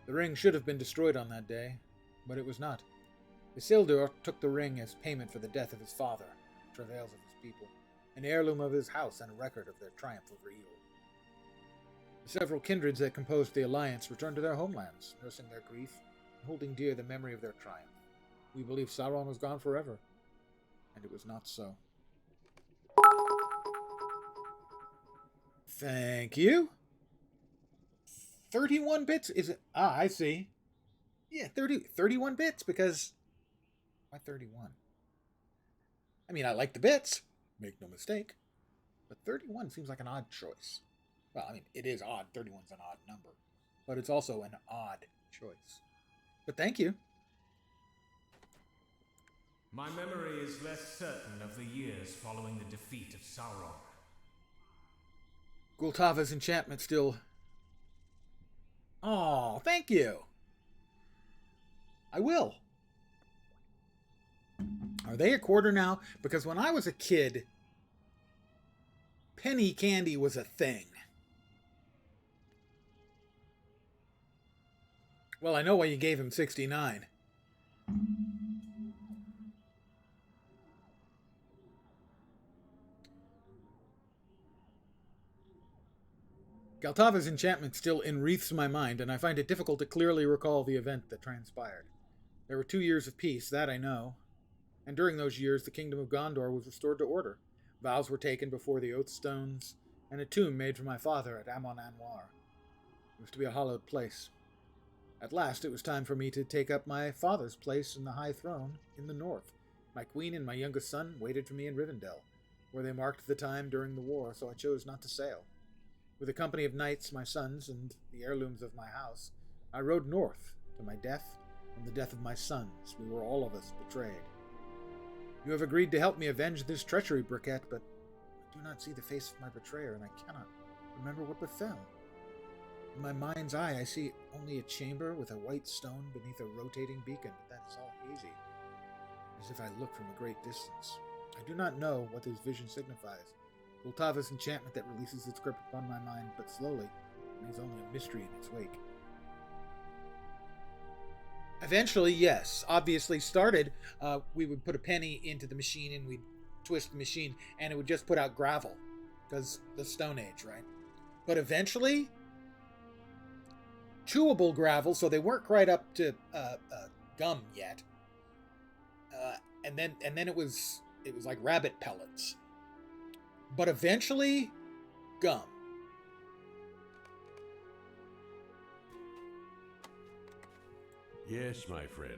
The ring should have been destroyed on that day, but it was not. Isildur took the ring as payment for the death of his father, the travails of his people, an heirloom of his house and a record of their triumph over evil. The several kindreds that composed the alliance returned to their homelands, nursing their grief and holding dear the memory of their triumph. We believed Sauron was gone forever, and it was not so. Thank you. 31 bits? Is it? Ah, I see. Yeah, 31 bits, because... Why 31? I mean, I like the bits, make no mistake, but 31 seems like an odd choice. Well, I mean, it is odd. 31's an odd number, but it's also an odd choice. But thank you. My memory is less certain of the years following the defeat of Sauron. Gultava's enchantment still... Oh, thank you. I will. Are they a quarter now? Because when I was a kid, penny candy was a thing. Well, I know why you gave him 69. Galtava's enchantment still enwreaths my mind, and I find it difficult to clearly recall the event that transpired. There were 2 years of peace, that I know, and during those years the kingdom of Gondor was restored to order. Vows were taken before the oath stones, and a tomb made for my father at Amon Anwar. It was to be a hallowed place. At last it was time for me to take up my father's place in the high throne in the north. My queen and my youngest son waited for me in Rivendell, where they marked the time during the war, so I chose not to sail. With a company of knights, my sons, and the heirlooms of my house, I rode north to my death and the death of my sons. We were all of us betrayed. You have agreed to help me avenge this treachery, Briquette, but I do not see the face of my betrayer, and I cannot remember what befell. In my mind's eye, I see only a chamber with a white stone beneath a rotating beacon, but that is all hazy, as if I look from a great distance. I do not know what this vision signifies. Gultava's enchantment that releases its grip upon my mind, but slowly, leaves only a mystery in its wake. Eventually, yes, obviously started, we would put a penny into the machine and we'd twist the machine and it would just put out gravel, because the Stone Age, right? But eventually, chewable gravel, so they weren't quite up to gum yet. And then it was like rabbit pellets. But eventually, gum. Yes, my friend.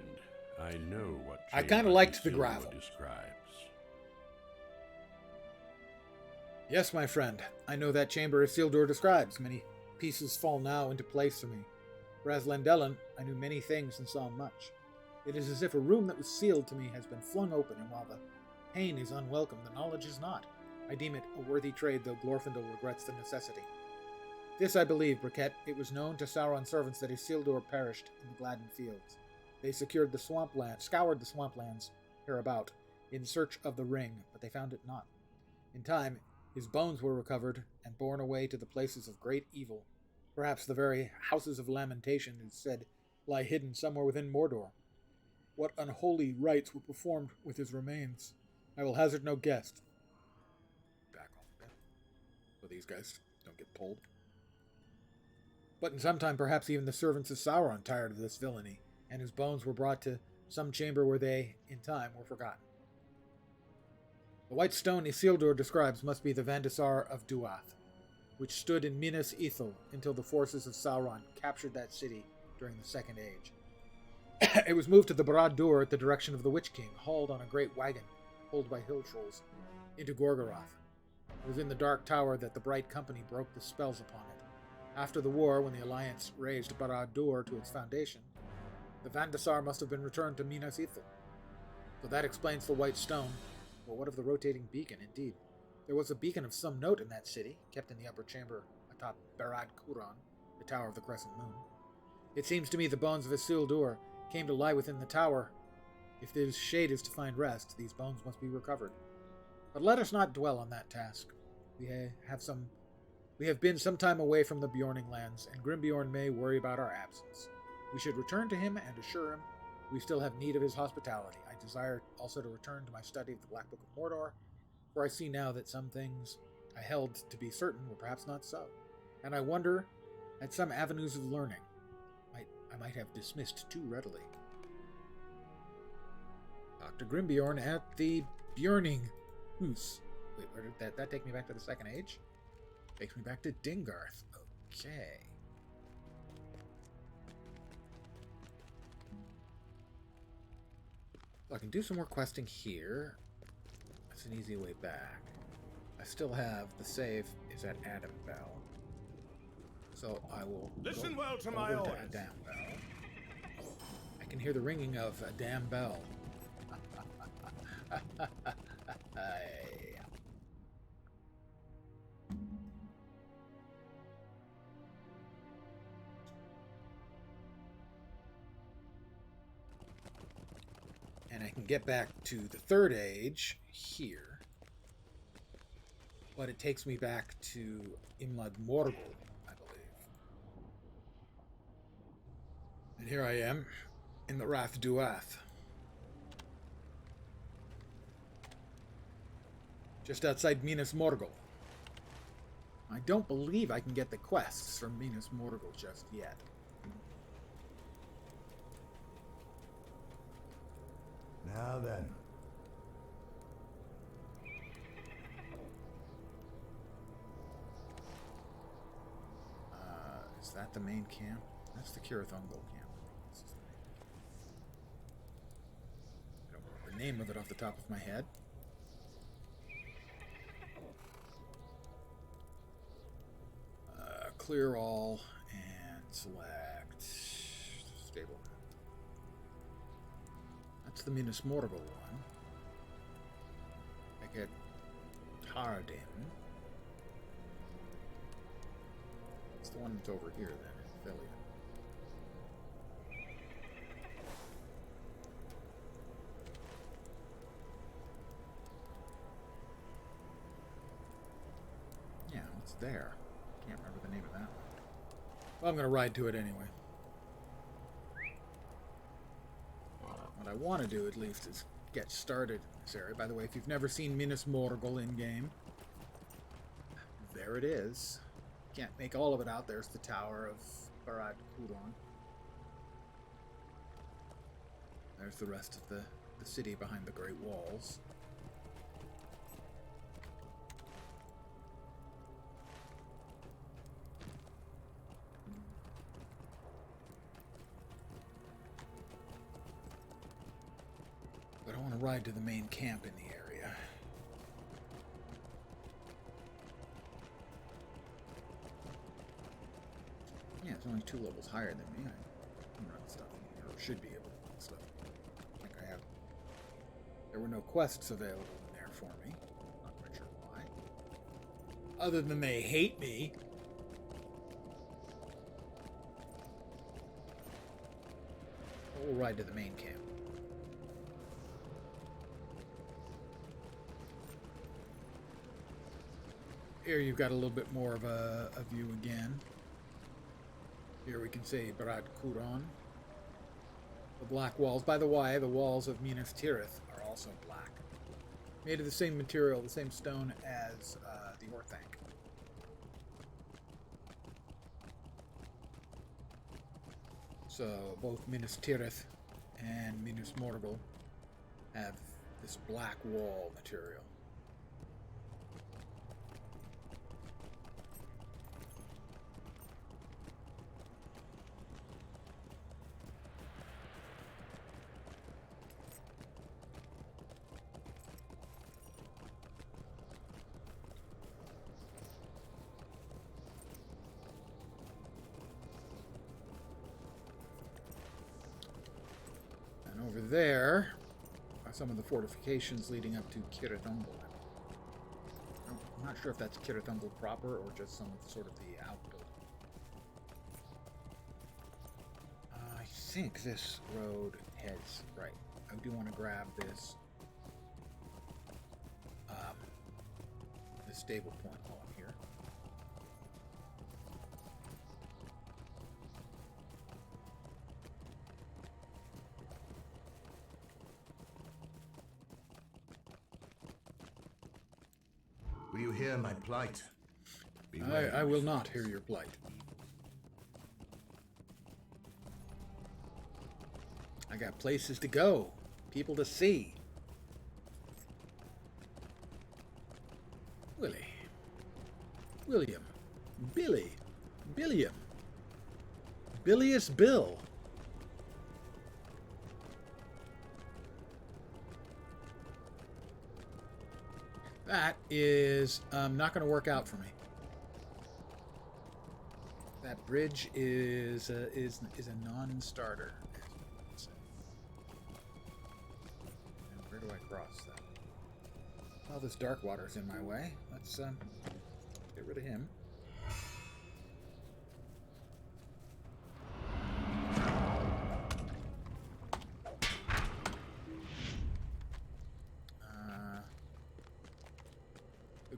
I know what I kind of liked the Isildur gravel. describes. Yes, my friend. I know that chamber Isildur describes. Many pieces fall now into place for me. Whereas Lendelin, I knew many things and saw much. It is as if a room that was sealed to me has been flung open, and while the pain is unwelcome, the knowledge is not. I deem it a worthy trade, though Glorfindel regrets the necessity. This I believe, Briquette. It was known to Sauron's servants that Isildur perished in the Gladden Fields. They scoured the swamplands hereabout, in search of the ring, but they found it not. In time, his bones were recovered and borne away to the places of great evil. Perhaps the very houses of lamentation, it is said, lie hidden somewhere within Mordor. What unholy rites were performed with his remains? I will hazard no guess. Back off a bit, so these guys don't get pulled. But in some time, perhaps even the servants of Sauron tired of this villainy, and his bones were brought to some chamber where they, in time, were forgotten. The white stone Isildur describes must be the Vandasar of Duath, which stood in Minas Ithil until the forces of Sauron captured that city during the Second Age. It was moved to the Barad-Dur at the direction of the Witch King, hauled on a great wagon, pulled by hill trolls, into Gorgoroth. It was in the Dark Tower that the Bright Company broke the spells upon it. After the war, when the Alliance raised Barad-Dur to its foundation, the Vandasar must have been returned to Minas Ithil. So that explains the white stone. Well, what of the rotating beacon, indeed? There was a beacon of some note in that city, kept in the upper chamber atop Barad-Curan, the Tower of the Crescent Moon. It seems to me the bones of Isildur came to lie within the tower. If this shade is to find rest, these bones must be recovered. But let us not dwell on that task. We have been some time away from the Bjorning lands, and Grimbeorn may worry about our absence. We should return to him and assure him we still have need of his hospitality. I desire also to return to my study of the Black Book of Mordor, for I see now that some things I held to be certain were perhaps not so, and I wonder at some avenues of learning I might have dismissed too readily. Dr. Grimbeorn at the Bjorning House. Wait, where did that take me back to the Second Age? Takes me back to Dingarth. Okay. I can do some more questing here. That's an easy way back. I still have the save is at Adam Bell. So I will Listen go well to my over to orders. Adam Bell. I can hear the ringing of Adam Bell. And I can get back to the third age here. But it takes me back to Imlad Morgul, I believe. And here I am in the Rath Duath. Just outside Minas Morgul. I don't believe I can get the quests from Minas Morgul just yet. Now then. Is that the main camp? That's the Cuyahoga camp. I don't know the name of it off the top of my head. Clear all and select stable. That's the Minas Morgul one. I get Hardin. It's the one that's over here then, Philly. Yeah, what's there? Can't remember the name of that one. Well, I'm going to ride to it anyway. What I want to do, at least, is get started in this area. By the way, if you've never seen Minas Morgul in-game, there it is. Can't make all of it out. There's the Tower of Barad-Dur. There's the rest of the city behind the Great Walls. But I want to ride to the main camp in the area. Yeah, it's only 2 levels higher than me. I can run stuff in here, or should be able to run stuff. I think I have. There were no quests available in there for me. Not quite sure why. Other than they hate me. We'll ride to the main camp. Here you've got a little bit more of a view again. Here we can say Barad-Dur. The black walls. By the way, the walls of Minas Tirith are also black. Made of the same material, the same stone as the Orthanc. So both Minas Tirith and Minas Morgul have this black wall material. Over there are some of the fortifications leading up to Cuyahoga. I'm not sure if that's Cuyahoga proper or just some of sort of the outbuilding. I think this road heads right. I do want to grab this stable point while I'm here. Will you hear my plight? I will not hear your plight. I got places to go, people to see. William, Billy, Billiam, Bilious Bill. That is not going to work out for me. That bridge is a non-starter. And where do I cross that? Well, this dark water's in my way. Let's get rid of him.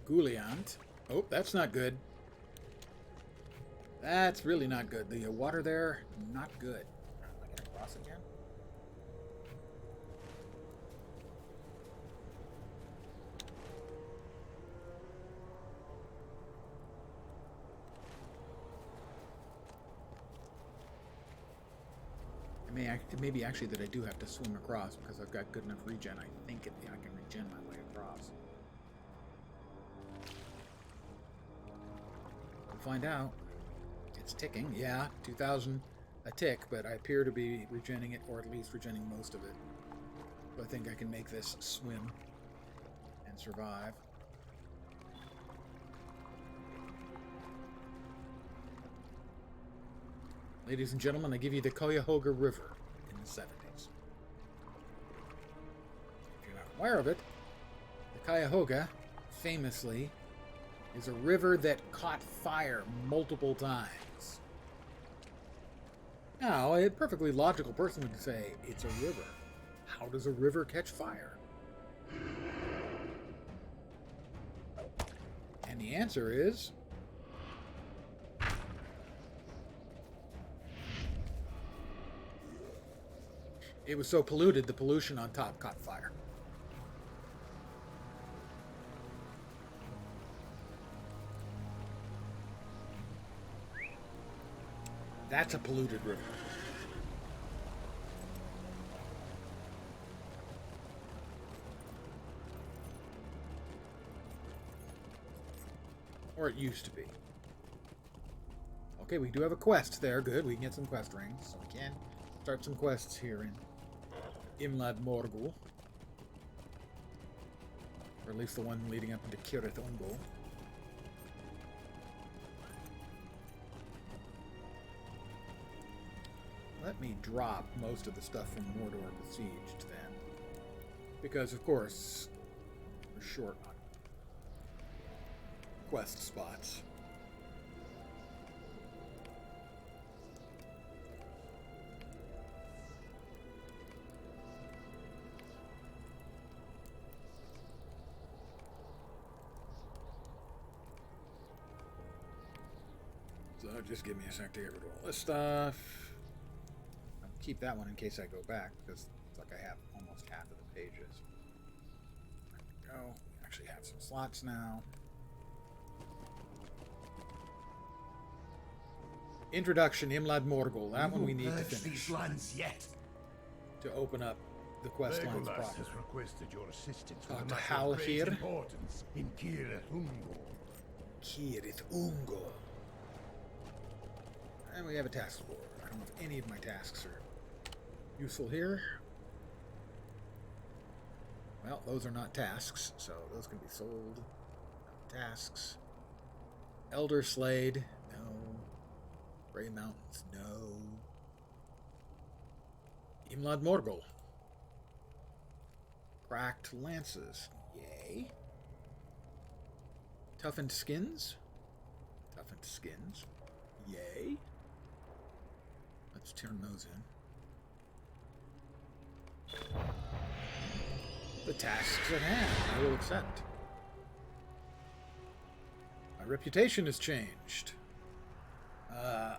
Gouliant. Oh, that's not good. That's really not good. The water there, not good. Am I going to cross again? It may be actually that I do have to swim across because I've got good enough regen. I think I can regen my way across. We'll find out. It's ticking, yeah, 2,000 a tick, but I appear to be regenning it, or at least regenning most of it. So I think I can make this swim and survive. Ladies and gentlemen, I give you the Cuyahoga River in the 70s. If you're not aware of it, the Cuyahoga, famously, is a river that caught fire multiple times. Now, a perfectly logical person would say, it's a river. How does a river catch fire? And the answer is... it was so polluted, the pollution on top caught fire. That's a polluted river. Or it used to be. Okay, we do have a quest there. Good, we can get some quest rings. So we can start some quests here in Imlad Morgul. Or at least the one leading up into Cirith Ungol. Let me drop most of the stuff from Mordor Besieged then. Because, of course, we're short on quest spots. So just give me a sec to get rid of all this stuff. I'll keep that one in case I go back, because it's like I have almost half of the pages. There we go. We actually have some slots now. Introduction, Imlad Morgul. That one we need to finish. These lands yet? To open up the quest lines Legolas proper. has requested your assistance Talk with to a matter Hal of great here. importance in Cirith Ungol. Cirith Ungol. And we have a task board. I don't know if any of my tasks are useful here. Well, those are not tasks, so those can be sold. Not tasks. Elder Slade, no. Grey Mountains, no. Imlad Morgul. Cracked lances, yay. Toughened skins. Toughened skins, yay. Let's turn those in. The tasks at hand, I will accept. My reputation has changed.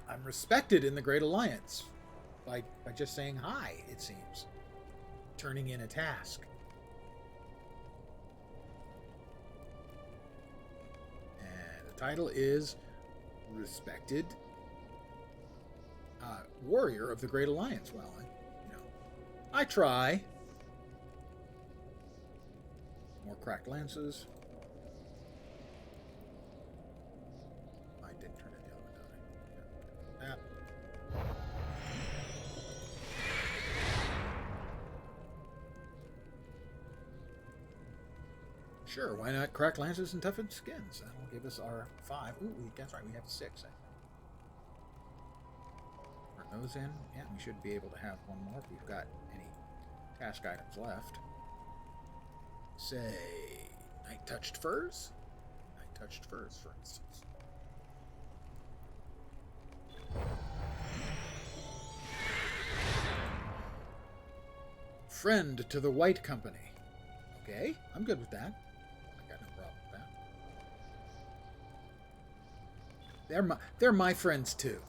I'm respected in the Great Alliance by just saying hi, it seems. Turning in a task. And the title is Respected Warrior of the Great Alliance. Well, I try. More cracked lances. I didn't turn in the other one, did I? Yeah. Sure, why not cracked lances and toughened skins? That'll give us our 5. Ooh, that's right, we have 6, I think. Turn those in. Yeah, we should be able to have one more if we've got any task items left. Say, Night-touched furs? Night-touched furs, for instance. Friend to the White Company. Okay, I'm good with that. I got no problem with that. They're my friends too.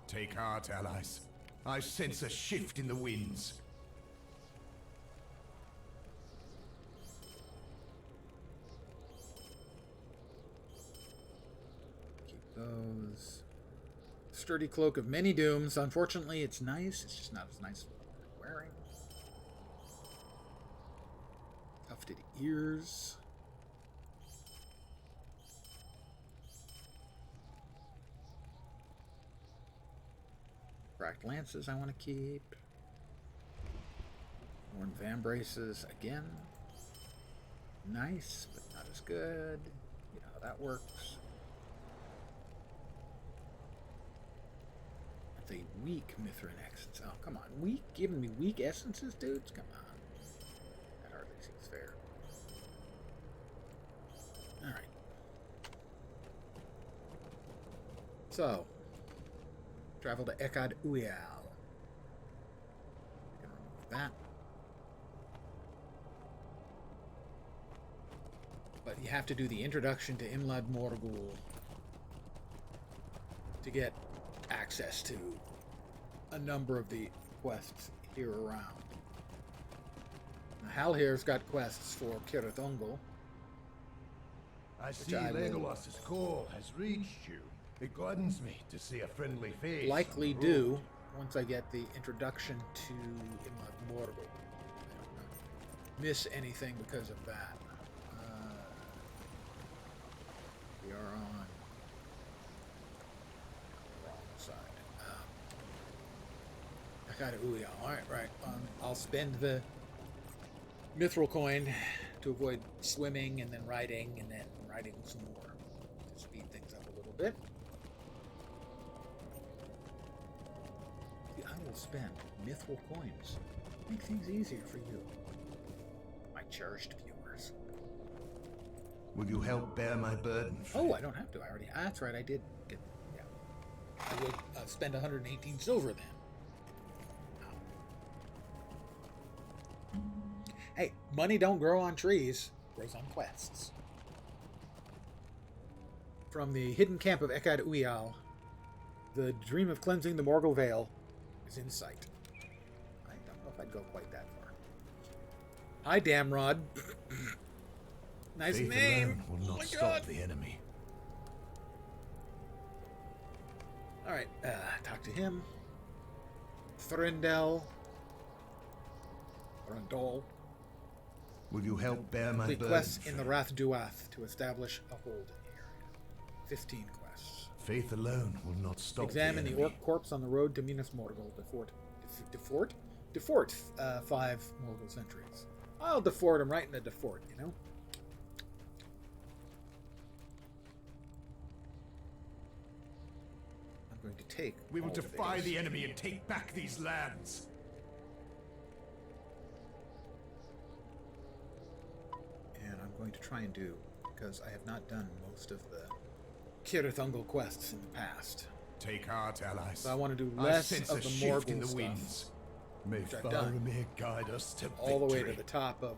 Take heart, allies. I sense a shift in the winds. Keep those. Sturdy cloak of many dooms. Unfortunately, it's nice. It's just not as nice as what I'm wearing. Tufted ears. Cracked lances I want to keep. Worn vambraces again. Nice, but not as good. You know how that works. That's a weak Mithrin essence. Oh, come on. Weak? Giving me weak essences, dudes? Come on. That hardly seems fair. Alright. So, travel to Ekad Uyal. Can remove that. But you have to do the introduction to Imlad Morgul to get access to a number of the quests here around. Now, Hal here's got quests for Cirith Ungol. I see Legolas's call has reached you. It gladdens me to see a friendly face. Likely on the do road. once I get the introduction to Imlad Morgul. I don't miss anything because of that. We are on the wrong side. I got it. Ooh, yeah. All right, right. I'll spend the mithril coin to avoid swimming and then riding some more to speed things up a little bit. See, I will spend mithril coins. Make things easier for you, my cherished viewers. Will you help bear my burden? Oh, I don't have to. I already. That's right. I did get. Yeah. I will spend 118 silver then. Hey, money don't grow on trees. It grows on quests. From the hidden camp of Ekad Uyal, the dream of cleansing the Morgul Vale is in sight. I don't know if I'd go quite that far. Hi, Damrod. Nice Faith name. alone will Oh not my stop God. the enemy. All right, talk to him. Thrindel. Rundol. Will you help bear my Complete burden? quests in the Rath Duath to establish a hold in the area. 15 quests. Faith alone will not stop Examine the the enemy. orc corpse on the road to Minas Morgul. Defort 5 Morgul centuries. I'll defort him right in the defort, you know? I'm going to take. We will all of defy these. the enemy and take back these lands. And I'm going to try and do, because I have not done most of the Cirith Ungol quests in the past. Take heart, allies. So I want to do I less sense of a the shift in Morgul the stuff, winds. May which I've done. Faramir guide us to all the way victory. to the top of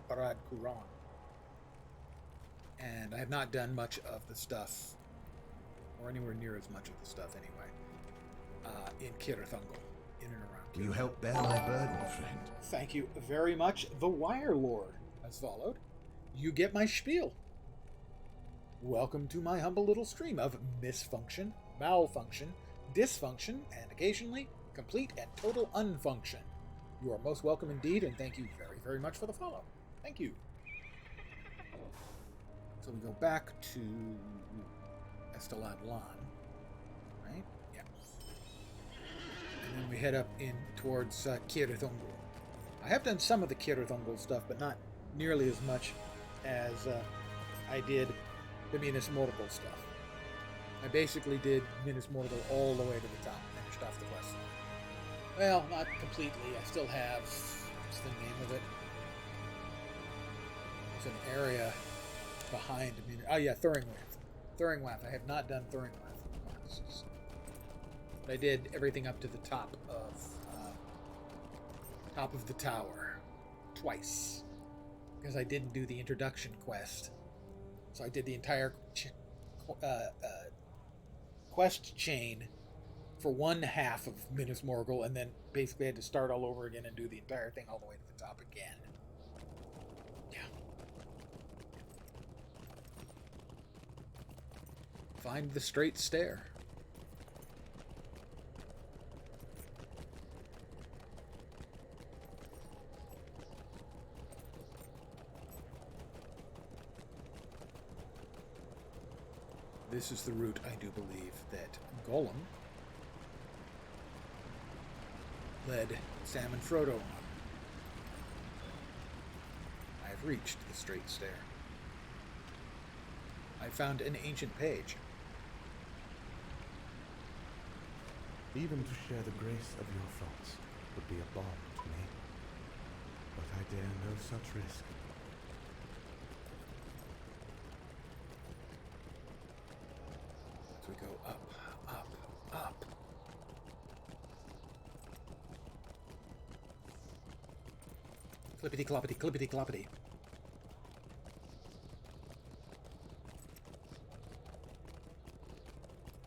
Barad-Dur. And I have not done much of the stuff, or anywhere near as much of the stuff anyway, in Cirith Ungol, in and around Will you Cirith. help bear my burden, friend? Thank you very much. The Wire Lord has followed. You get my spiel. Welcome to my humble little stream of misfunction, malfunction, dysfunction, and occasionally complete and total unfunction. You are most welcome indeed, and thank you very, very much for the follow. Thank you. So we go back to Estelad Lan, right? Yeah. And then we head up in towards Cirith Ungol. I have done some of the Cirith Ungol stuff, but not nearly as much as I did the Minas Morgul stuff. I basically did Minas Morgul all the way to the top, finished off the quest line. Well, not completely. I still have, what's the name of it? It's an area behind me. Oh yeah, Thuringwath. Thuringwath. I have not done Thuringwath once. But I did everything up to the top of the tower twice, because I didn't do the introduction quest. So I did the entire quest chain for one half of Minas Morgul, and then basically had to start all over again and do the entire thing all the way to the top again. Yeah. Find the straight stair. This is the route, I do believe, that Gollum led Sam and Frodo on. I have reached the straight stair. I found an ancient page. Even to share the grace of your thoughts would be a balm to me. But I dare no such risk. As we go up, up, up. Clippity cloppity, clippity cloppity.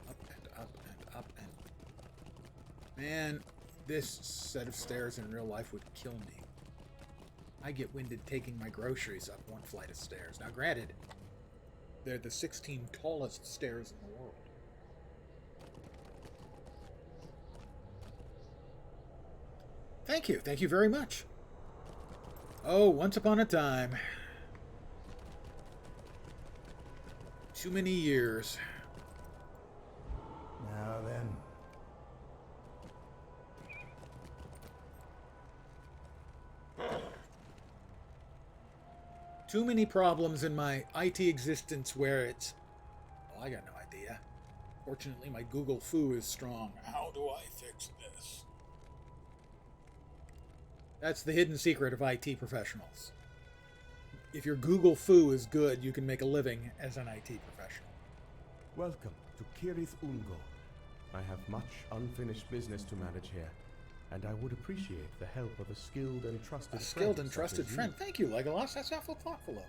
Up and up and up and... Man, this set of stairs in real life would kill me. I get winded taking my groceries up one flight of stairs. Now granted, they're the 16 tallest stairs in the world. Thank you. Thank you very much. Oh, once upon a time. Too many years. Now then. Too many problems in my IT existence where it's... Well, I got no idea. Fortunately, my Google Foo is strong. How do I fix this? That's the hidden secret of IT professionals. If your Google Foo is good, you can make a living as an IT professional. Welcome to Kirith Ungol. I have much unfinished business to manage here, and I would appreciate the help of a skilled and trusted friend. A skilled and such trusted as you. friend. Thank you, Legolas. That's awful thoughtful of you.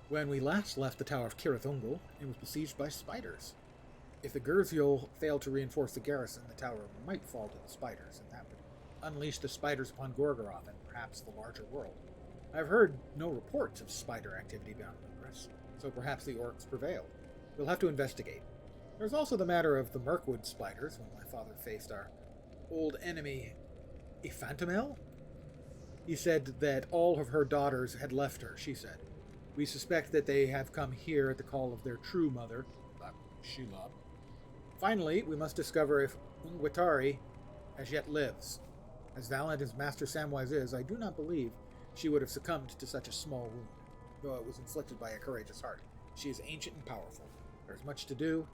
When we last left the Tower of Kirith Ungol, it was besieged by spiders. If the Gurzyol failed to reinforce the garrison, the tower might fall to the spiders, and that would unleash the spiders upon Gorgoroth and perhaps the larger world. I've heard no reports of spider activity beyond Lugris, so perhaps the orcs prevailed. We'll have to investigate. There's also the matter of the Merkwood Spiders, when my father faced our old enemy, Ephantomel. He said that all of her daughters had left her, she said. We suspect that they have come here at the call of their true mother, Shelob. Finally, we must discover if Ungwatari as yet lives. As valiant as Master Samwise is, I do not believe she would have succumbed to such a small wound, though it was inflicted by a courageous heart. She is ancient and powerful. There's much to do.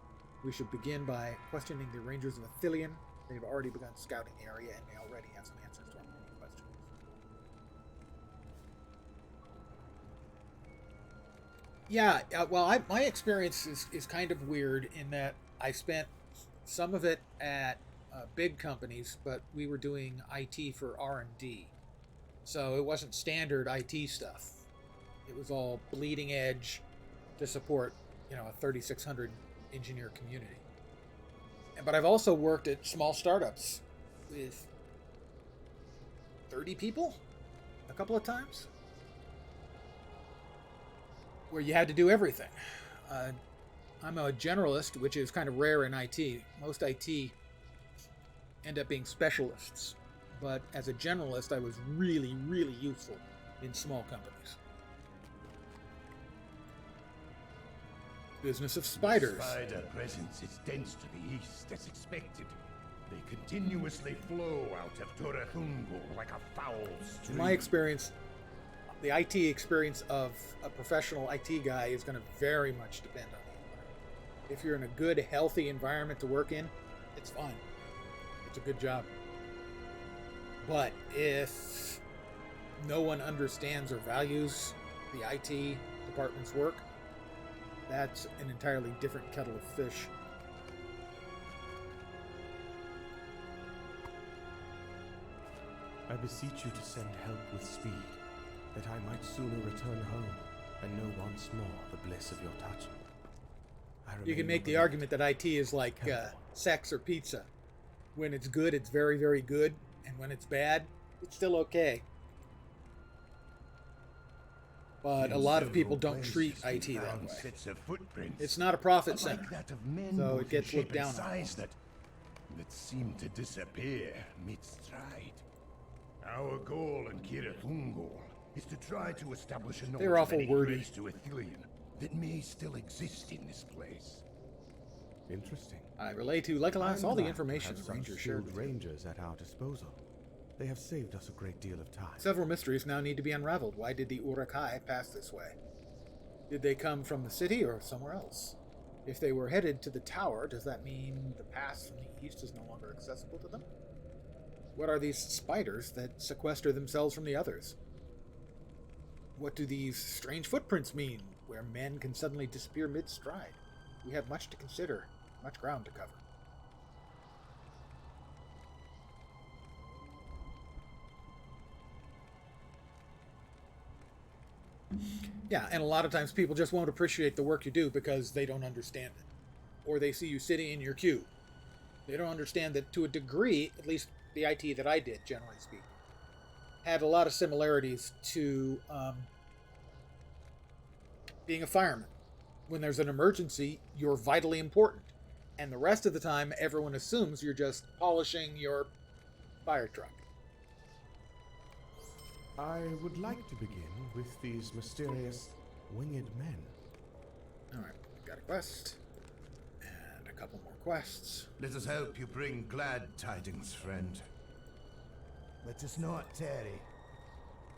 We should begin by questioning the Rangers of Athelion. They've already begun scouting the area and may already have some answers to our many questions. Yeah, well, my experience is kind of weird in that I spent some of it at big companies, but we were doing IT for R&D. So it wasn't standard IT stuff. It was all bleeding edge to support, a 3,600 engineer community. But I've also worked at small startups with 30 people a couple of times, where you had to do everything. I'm a generalist, which is kind of rare in IT. Most IT end up being specialists. But as a generalist, I was really, really useful in small companies. Business of spiders. The spider presence is dense to the east, as expected. They continuously flow out of Turethungul like a foul stream. In my experience, the IT experience of a professional IT guy is going to very much depend on the environment. If you're in a good, healthy environment to work in, it's fine. It's a good job. But if no one understands or values the IT department's work, that's an entirely different kettle of fish. I beseech you to send help with speed, that I might sooner return home and know once more the bliss of your touch. You can make the argument that IT is like sex or pizza. When it's good, it's very, very good, and when it's bad, it's still okay. But a lot of people don't treat IT that way. It's not a profit center, so it gets looked down on. That seem to disappear mid-stride. Our goal in Cuyahoga is to try to establish a They're awful wordy to Athelion that may still exist in this place. Interesting. I relay to Legolas all the information the Rangers shared with you. Rangers at our disposal. They have saved us a great deal of time. Several mysteries now need to be unraveled. Why did the Uruk-hai pass this way? Did they come from the city or somewhere else? If they were headed to the tower, does that mean the pass from the east is no longer accessible to them? What are these spiders that sequester themselves from the others? What do these strange footprints mean, where men can suddenly disappear mid-stride? We have much to consider, much ground to cover. Yeah, and a lot of times people just won't appreciate the work you do because they don't understand it. Or they see you sitting in your queue. They don't understand that to a degree, at least the IT that I did, generally speaking, had a lot of similarities to being a fireman. When there's an emergency, you're vitally important. And the rest of the time, everyone assumes you're just polishing your fire truck. I would like to begin with these mysterious winged men. Alright, we've got a quest. And a couple more quests. Let us help you bring glad tidings, friend. Let us not tarry.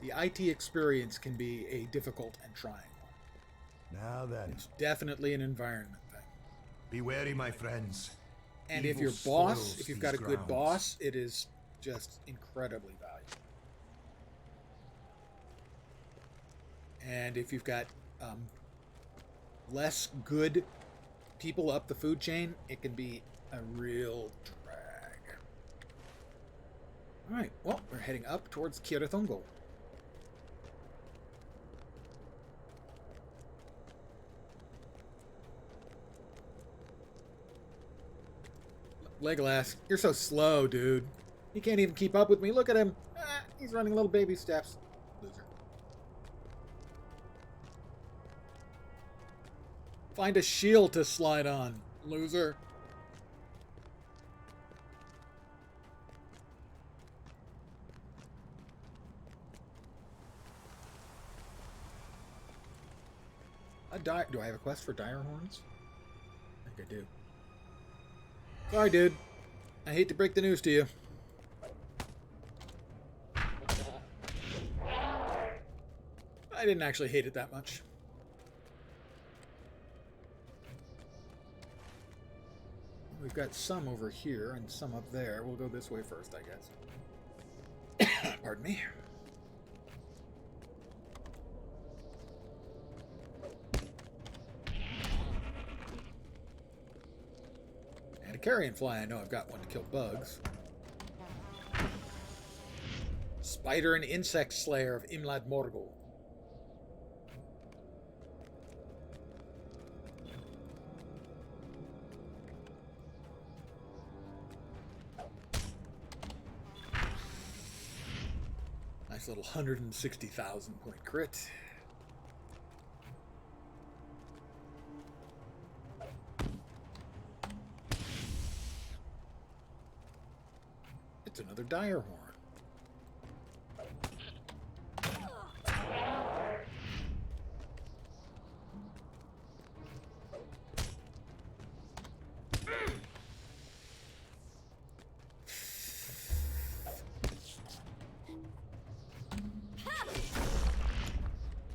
The IT experience can be a difficult and trying one. Now then. It's definitely an environment thing. Be wary, my friends. And if Evil your boss, spoils if you've got a these good grounds. boss, it is just incredibly valuable. And if you've got less good people up the food chain, it can be a real drag. Alright, well, we're heading up towards Cuyahoga. Legolas, you're so slow, dude. He can't even keep up with me. Look at him. He's running little baby steps. Loser. Find a shield to slide on, loser. Do I have a quest for dire horns? I think I do. Sorry, dude. I hate to break the news to you. I didn't actually hate it that much. We've got some over here and some up there. We'll go this way first, I guess. Pardon me. And a carrion fly. I know I've got one to kill bugs. Spider and insect slayer of Imlad Morgul. Nice little 160,000 point crit. It's another dire horn.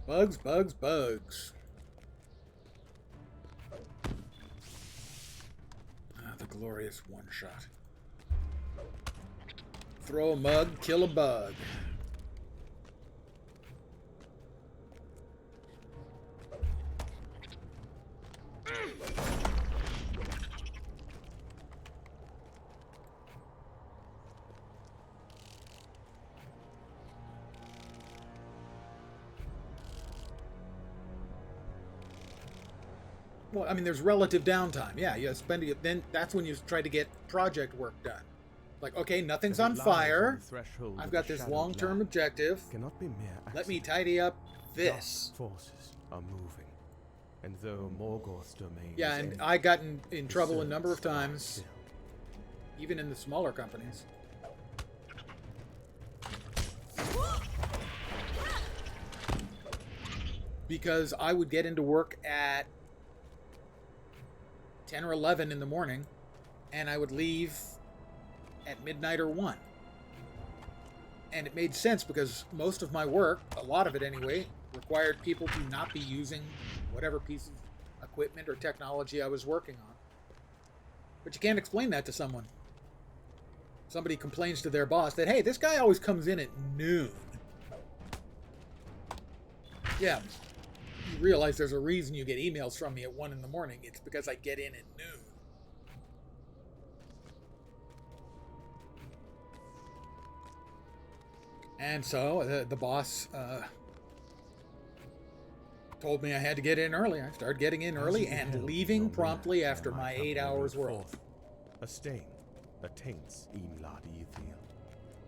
Bugs, bugs, bugs. The glorious one shot. Throw a mug, kill a bug. Well, I mean, there's relative downtime. Yeah, you spend it. Then that's when you try to get project work done. Like, okay, nothing's on fire. I've got this long-term objective. Cannot be mere Let me accident. tidy up this. Dark forces are moving, and though Morgoth's domain Yeah, is and ended, I got in the trouble a number of servants lie times, still. even in the smaller companies. Because I would get into work at 10 or 11 in the morning, and I would leave at midnight or 1. And it made sense because most of my work, a lot of it anyway, required people to not be using whatever piece of equipment or technology I was working on. But you can't explain that to someone. Somebody complains to their boss that, hey, this guy always comes in at noon. Yeah, you realize there's a reason you get emails from me at 1 in the morning. It's because I get in at noon. And so the boss told me I had to get in early. I started getting in early and leaving promptly after my 8 hours were up. A stain that taints Imlad Ythiel,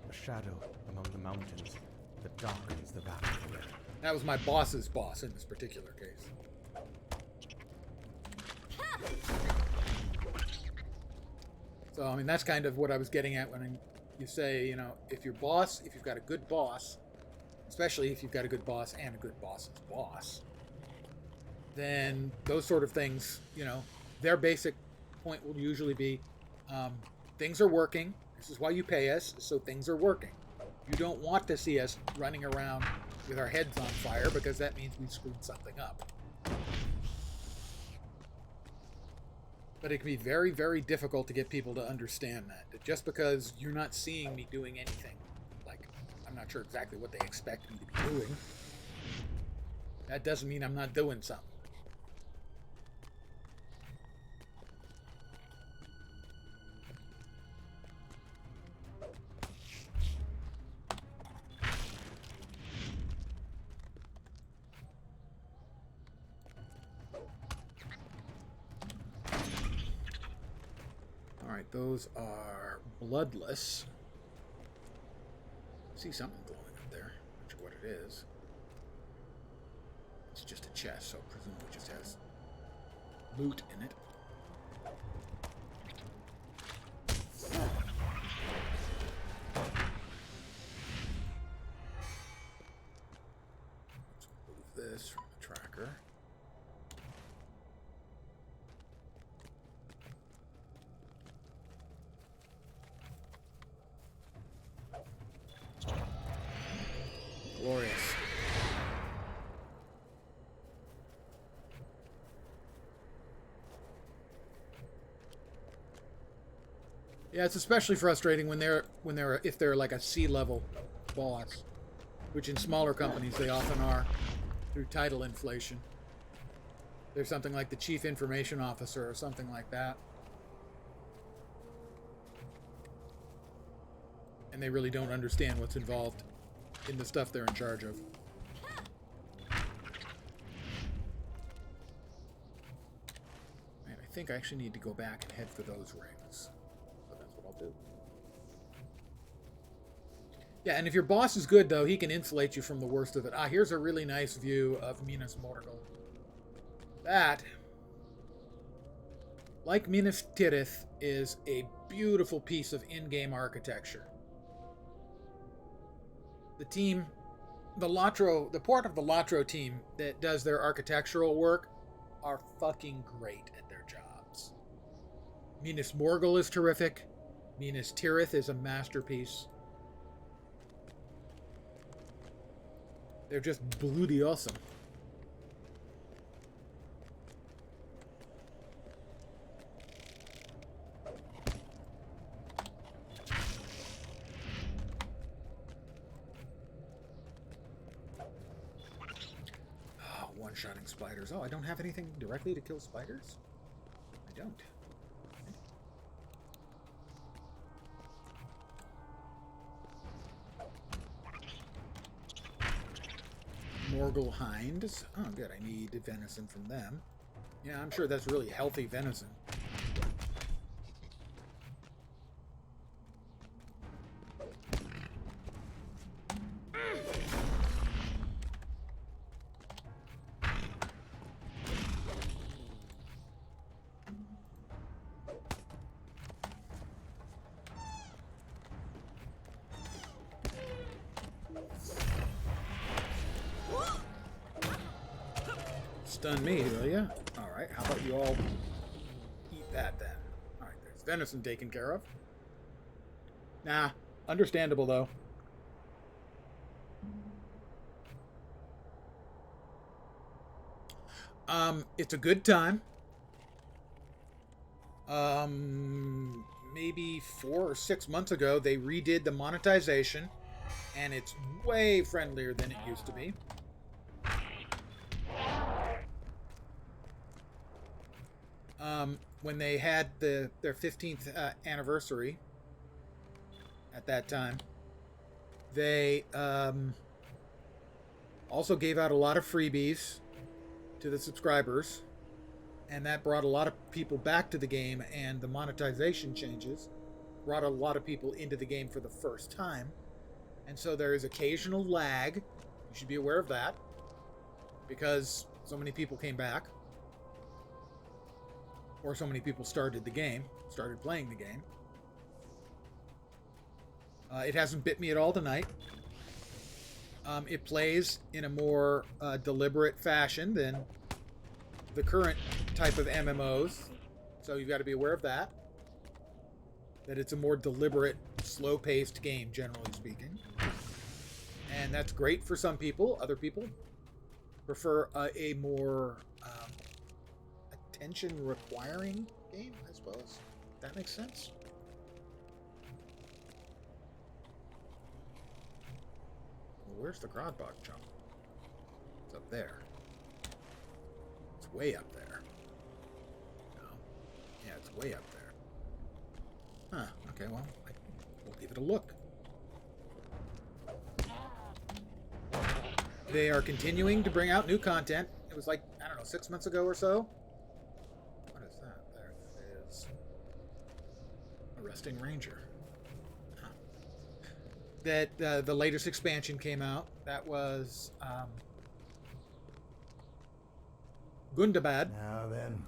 a shadow among the mountains that darkens the valley forever. That was my boss's boss in this particular case. So, I mean, that's kind of what I was getting at when you say, you know, if you've got a good boss, especially if you've got a good boss and a good boss's boss, then those sort of things, you know, their basic point will usually be, things are working. This is why you pay us, so things are working. You don't want to see us running around with our heads on fire because that means we screwed something up. But it can be very, very difficult to get people to understand that just because you're not seeing me doing anything, like, I'm not sure exactly what they expect me to be doing, that doesn't mean I'm not doing something. Alright, those are bloodless. I see something glowing up there. Not sure what it is. It's just a chest, so presumably it just has loot in it. Let's remove this from the tracker. Glorious. Yeah, it's especially frustrating if they're like a C-level boss, which in smaller companies they often are through title inflation. There's something like the chief information officer or something like that. And they really don't understand what's involved in the stuff they're in charge of. Man, I think I actually need to go back and head for those rings. So that's what I'll do. Yeah, and if your boss is good, though, he can insulate you from the worst of it. Ah, here's a really nice view of Minas Morgul. That, like Minas Tirith, is a beautiful piece of in-game architecture. The team, the LotRO, the part of the LotRO team that does their architectural work are fucking great at their jobs. Minas Morgul is terrific. Minas Tirith is a masterpiece. They're just bloody awesome. One-shotting spiders. Oh, I don't have anything directly to kill spiders? don't. Morgul hinds. Oh, good. I need venison from them. Yeah, I'm sure that's really healthy venison. Stun me, will ya? Alright, how about you all eat that then? Alright, there's venison taken care of. Nah, understandable though. It's a good time. Maybe 4 or 6 months ago, they redid the monetization, and it's way friendlier than it used to be. When they had their 15th anniversary at that time, they also gave out a lot of freebies to the subscribers, and that brought a lot of people back to the game, and the monetization changes brought a lot of people into the game for the first time. And so there is occasional lag. You should be aware of that, because so many people came back. Or so many people started playing the game. It hasn't bit me at all tonight. It plays in a more deliberate fashion than the current type of MMOs. So you've got to be aware of that. That it's a more deliberate, slow-paced game, generally speaking. And that's great for some people. Other people prefer a more attention-requiring game, I suppose. That makes sense. Well, where's the Grodbog jump? It's up there. It's way up there. No. Yeah, it's way up there. Huh. Okay, well, we'll give it a look. They are continuing to bring out new content. It was like, I don't know, 6 months ago or so. What is that? There it is. A resting ranger. Huh. That the latest expansion came out. That was Gundabad. Now then.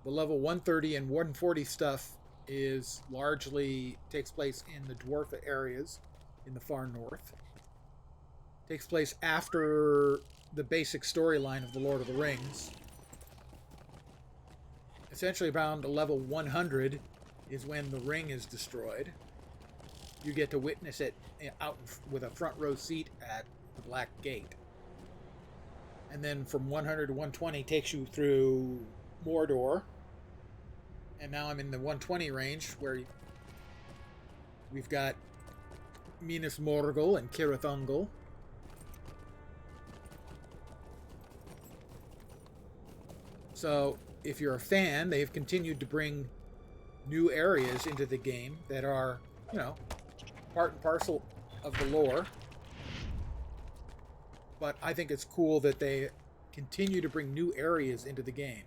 The level 130 and 140 stuff is largely takes place in the dwarf areas in the far north. Takes place after the basic storyline of the Lord of the Rings. Essentially around level 100 is when the ring is destroyed. You get to witness it out with a front row seat at the Black Gate. And then from 100 to 120 takes you through Mordor. And now I'm in the 120 range where we've got Minas Morgul and Cirith Ungol. So, if you're a fan, they've continued to bring new areas into the game that are, you know, part and parcel of the lore. But I think it's cool that they continue to bring new areas into the game.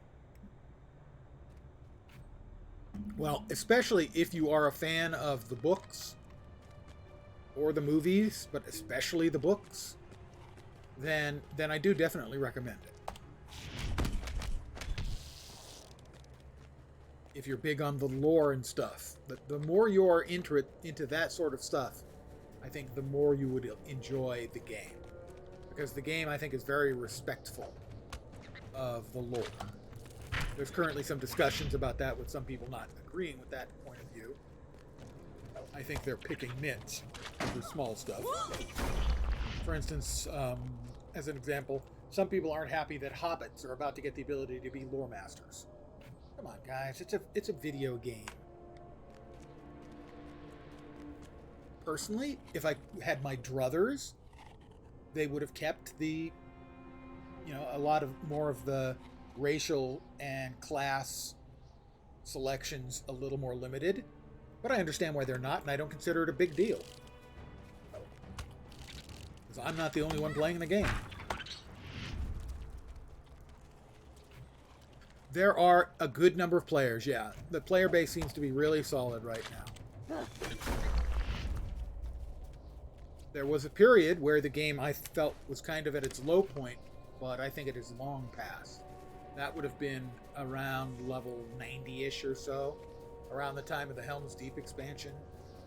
Well, especially if you are a fan of the books or the movies, but especially the books, then I do definitely recommend it. If you're big on the lore and stuff. The more you're into that sort of stuff, I think the more you would enjoy the game. Because the game, I think, is very respectful of the lore. There's currently some discussions about that with some people not agreeing with that point of view. I think they're picking nits for small stuff. For instance, as an example, some people aren't happy that hobbits are about to get the ability to be lore masters. Come on, guys. It's a video game. Personally, if I had my druthers, they would have kept the, a lot of more of the racial and class selections a little more limited, but I understand why they're not, and I don't consider it a big deal. Because I'm not the only one playing the game. There are a good number of players, yeah. The player base seems to be really solid right now. There was a period where the game I felt was kind of at its low point, but I think it is long past. That would have been around level 90-ish or so, around the time of the Helm's Deep expansion.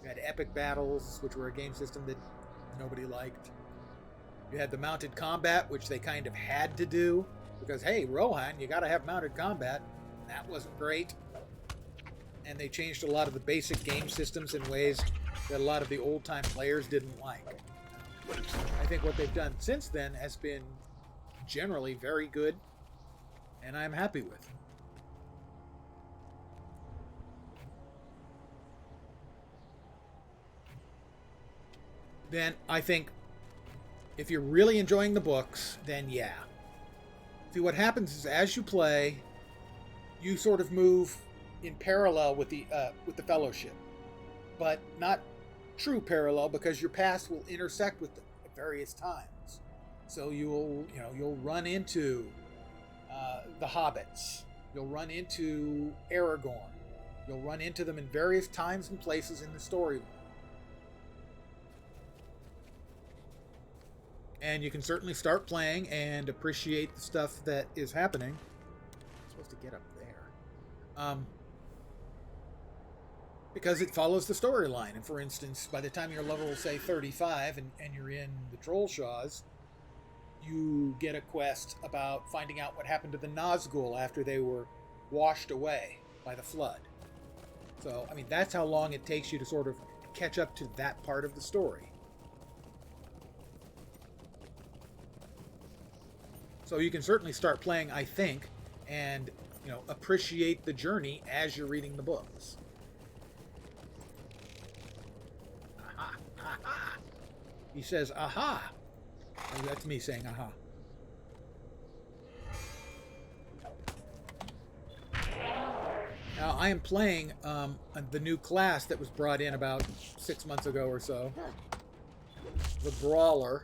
You had epic battles, which were a game system that nobody liked. You had the mounted combat, which they kind of had to do, because, hey, Rohan, you gotta have mounted combat. That wasn't great. And they changed a lot of the basic game systems in ways that a lot of the old-time players didn't like. I think what they've done since then has been generally very good, and I'm happy with. Then I think if you're really enjoying the books, then yeah. See, what happens is as you play, you sort of move in parallel with the Fellowship, but not true parallel, because your paths will intersect with them at various times. So you'll run into the hobbits. You'll run into Aragorn. You'll run into them in various times and places in the storyline. And you can certainly start playing and appreciate the stuff that is happening. I'm supposed to get up there. Because it follows the storyline. And for instance, by the time you're level, say, 35 and you're in the Trollshaws, you get a quest about finding out what happened to the Nazgul after they were washed away by the flood. So, I mean, that's how long it takes you to sort of catch up to that part of the story. So you can certainly start playing, I think, and, appreciate the journey as you're reading the books. Aha, aha. He says, aha. Oh, that's me saying aha. Now, I am playing the new class that was brought in about 6 months ago or so. The Brawler.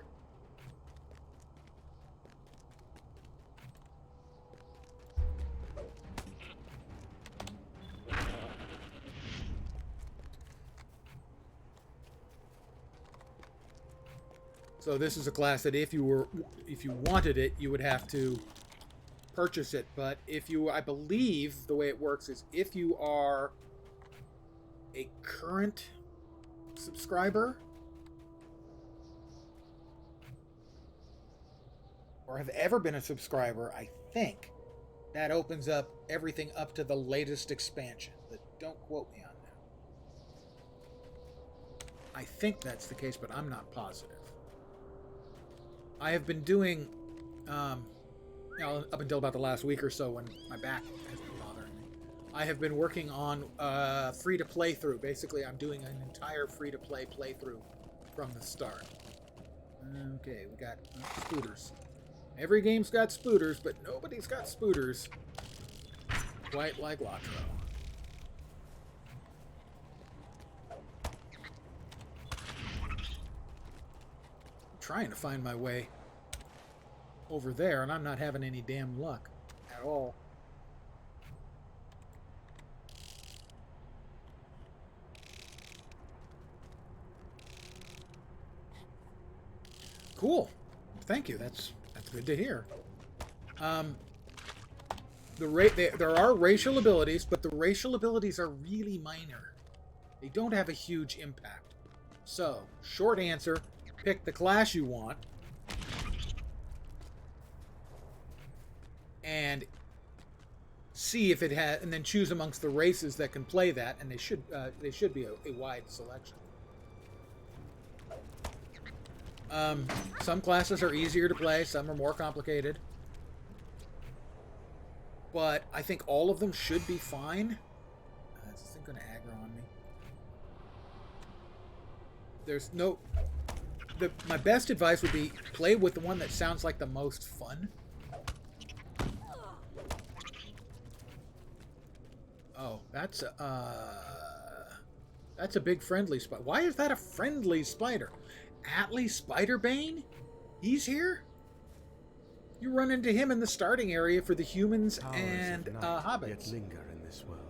So this is a class that if you wanted it, you would have to purchase it. But I believe the way it works is if you are a current subscriber or have ever been a subscriber, I think that opens up everything up to the latest expansion. But don't quote me on that. I think that's the case, but I'm not positive. I have been doing, up until about the last week or so when my back has been bothering me, I have been working on free-to-play through. Basically, I'm doing an entire free-to-play playthrough from the start. Okay, we got spooters. Every game's got spooters, but nobody's got spooters quite like LotRO. Trying to find my way over there, and I'm not having any damn luck at all. Cool. Thank you. That's good to hear. There are racial abilities, but the racial abilities are really minor. They don't have a huge impact. So, short answer, pick the class you want and see if it has, and then choose amongst the races that can play that, and they should be a wide selection. Some classes are easier to play, some are more complicated, but I think all of them should be fine. Is this thing going to aggro on me? There's no... my best advice would be play with the one that sounds like the most fun. Oh, that's a big friendly spider. Why is that a friendly spider? Atlee Spiderbane? He's here? You run into him in the starting area for the humans and hobbits. Yet linger in this world.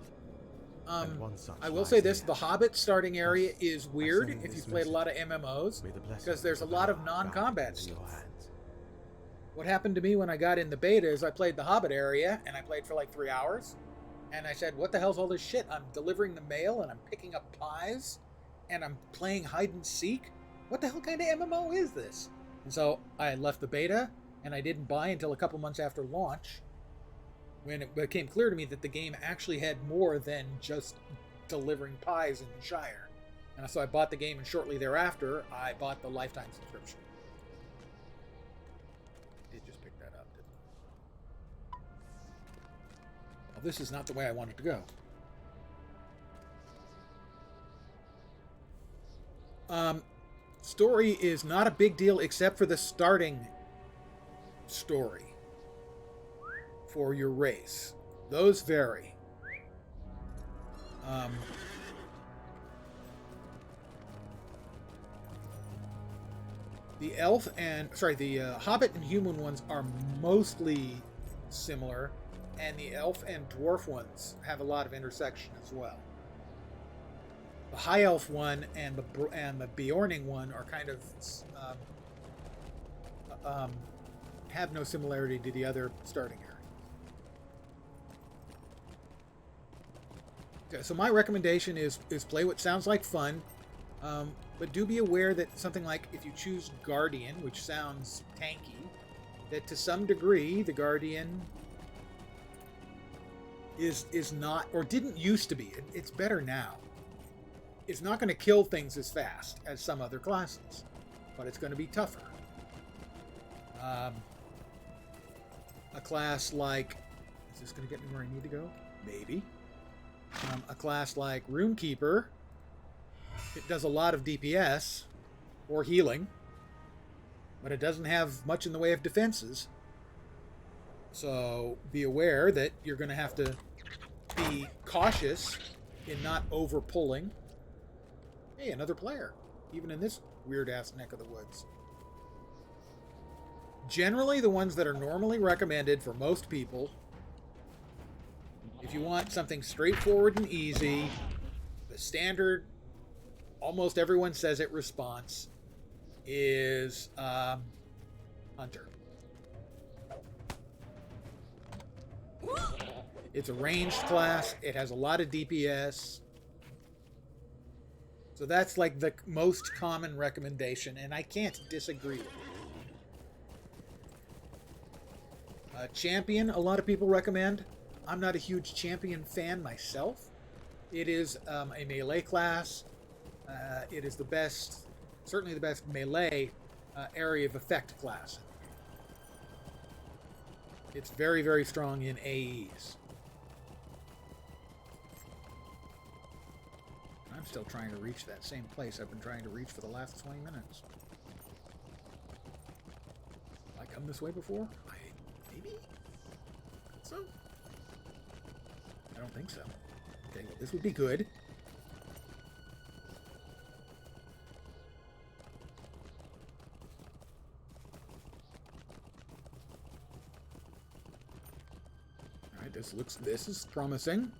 I will say this, the Hobbit starting area is weird if you've played a lot of MMOs, because there's a lot of non-combat stuff. What happened to me when I got in the beta is I played the Hobbit area, and I played for like 3 hours, and I said, what the hell's all this shit? I'm delivering the mail, and I'm picking up pies, and I'm playing hide and seek? What the hell kind of MMO is this? And so I left the beta, and I didn't buy until a couple months after launch, when it became clear to me that the game actually had more than just delivering pies in the Shire. And so I bought the game, and shortly thereafter, I bought the lifetime subscription. I did just pick that up, didn't I? Well, this is not the way I wanted to go. Story is not a big deal except for the starting story for your race. Those vary. The Hobbit and human ones are mostly similar, and the elf and dwarf ones have a lot of intersection as well. The high elf one and the Beorning one are kind of have no similarity to the other starting area. Okay, so my recommendation is play what sounds like fun, but do be aware that something like if you choose Guardian, which sounds tanky, that to some degree the Guardian is not, or didn't used to be. It's better now. It's not going to kill things as fast as some other classes, but it's going to be tougher. A class like... Is this going to get me where I need to go? Maybe. A class like Rune Keeper, it does a lot of DPS, or healing, but it doesn't have much in the way of defenses. So be aware that you're going to have to be cautious in not over-pulling. Hey, another player, even in this weird-ass neck of the woods. Generally, the ones that are normally recommended for most people, if you want something straightforward and easy, the standard, almost everyone says it, response is Hunter. It's a ranged class. It has a lot of DPS. So that's like the most common recommendation, and I can't disagree with it. Champion, a lot of people recommend. I'm not a huge champion fan myself. It is a melee class. It is the best, certainly the best melee area of effect class. It's very, very strong in AEs. I'm still trying to reach that same place I've been trying to reach for the last 20 minutes. Have I come this way before? Maybe? So? I don't think so. Okay, well, this would be good. Alright, this is promising.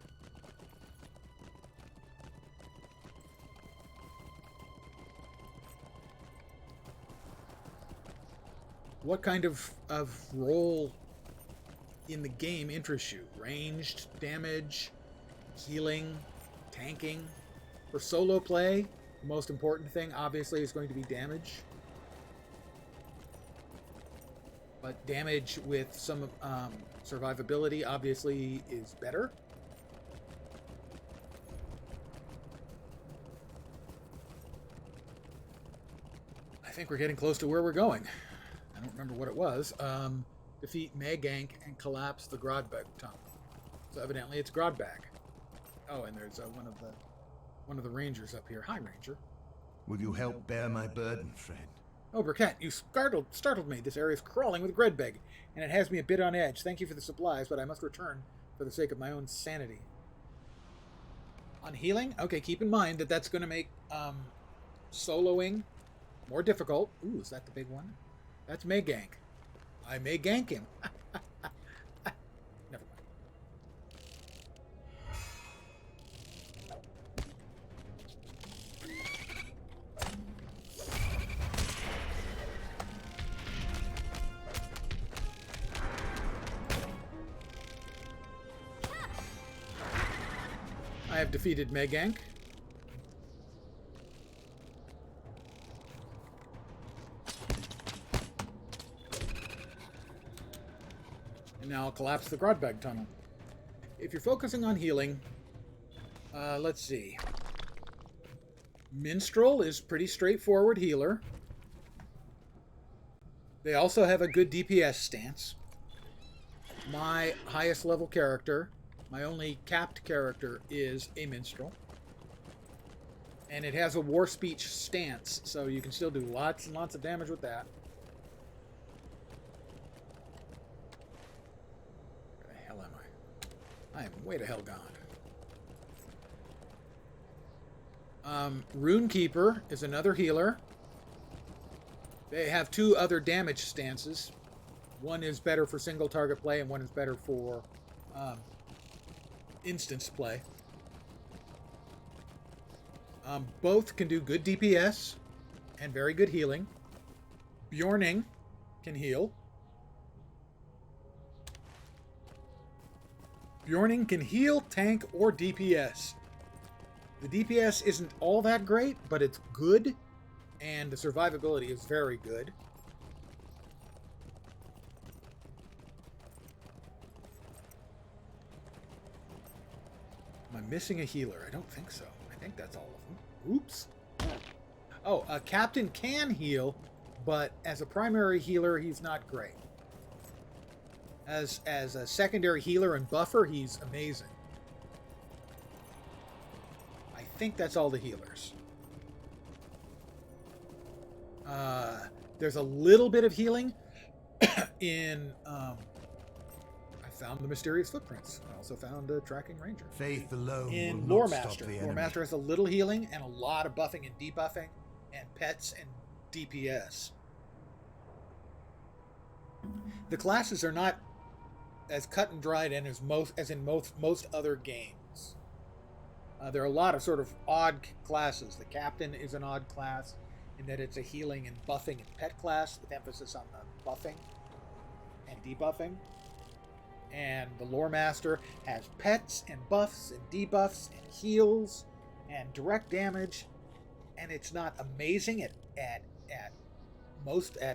What kind of role in the game interests you? Ranged, damage, healing, tanking? For solo play, the most important thing, obviously, is going to be damage. But damage with some survivability, obviously, is better. I think we're getting close to where we're going. I don't remember what it was. Defeat Megank and collapse the Grodbag tongue. So evidently it's Grodbag. Oh, and there's one of the rangers up here. Hi, Ranger. Will you help bear my burden, friend? Oh, Briquette, you startled me. This area is crawling with Grodbag, and it has me a bit on edge. Thank you for the supplies, but I must return for the sake of my own sanity. On healing, okay, keep in mind that that's going to make soloing more difficult. Ooh, is that the big one? That's may gank. I may gank him. Never mind. I have defeated Megank. And now I'll collapse the Grodbag tunnel. If you're focusing on healing, let's see. Minstrel is pretty straightforward healer. They also have a good DPS stance. My highest level character, my only capped character, is a minstrel. And it has a war speech stance, so you can still do lots and lots of damage with that. Where the hell am I? I am way the hell gone. Rune Keeper is another healer. They have two other damage stances. One is better for single target play, and one is better for instance play. Both can do good DPS and very good healing. Bjorning can heal. Bjorning can heal, tank, or DPS. The DPS isn't all that great, but it's good, and the survivability is very good. Am I missing a healer? I don't think so. I think that's all of them. Oops. Oh, a captain can heal, but as a primary healer, he's not great. As a secondary healer and buffer, he's amazing. I think that's all the healers. There's a little bit of healing in... I found the mysterious footprints. I also found a tracking ranger. Faith alone In will Lore not stop Master. the Lore enemy. Master has a little healing and a lot of buffing and debuffing and pets and DPS. The classes are not as cut and dried and as in most other games. There are a lot of sort of odd classes. The captain is an odd class in that it's a healing and buffing and pet class with emphasis on the buffing and debuffing. And the Lore Master has pets and buffs and debuffs and heals and direct damage, and it's not amazing at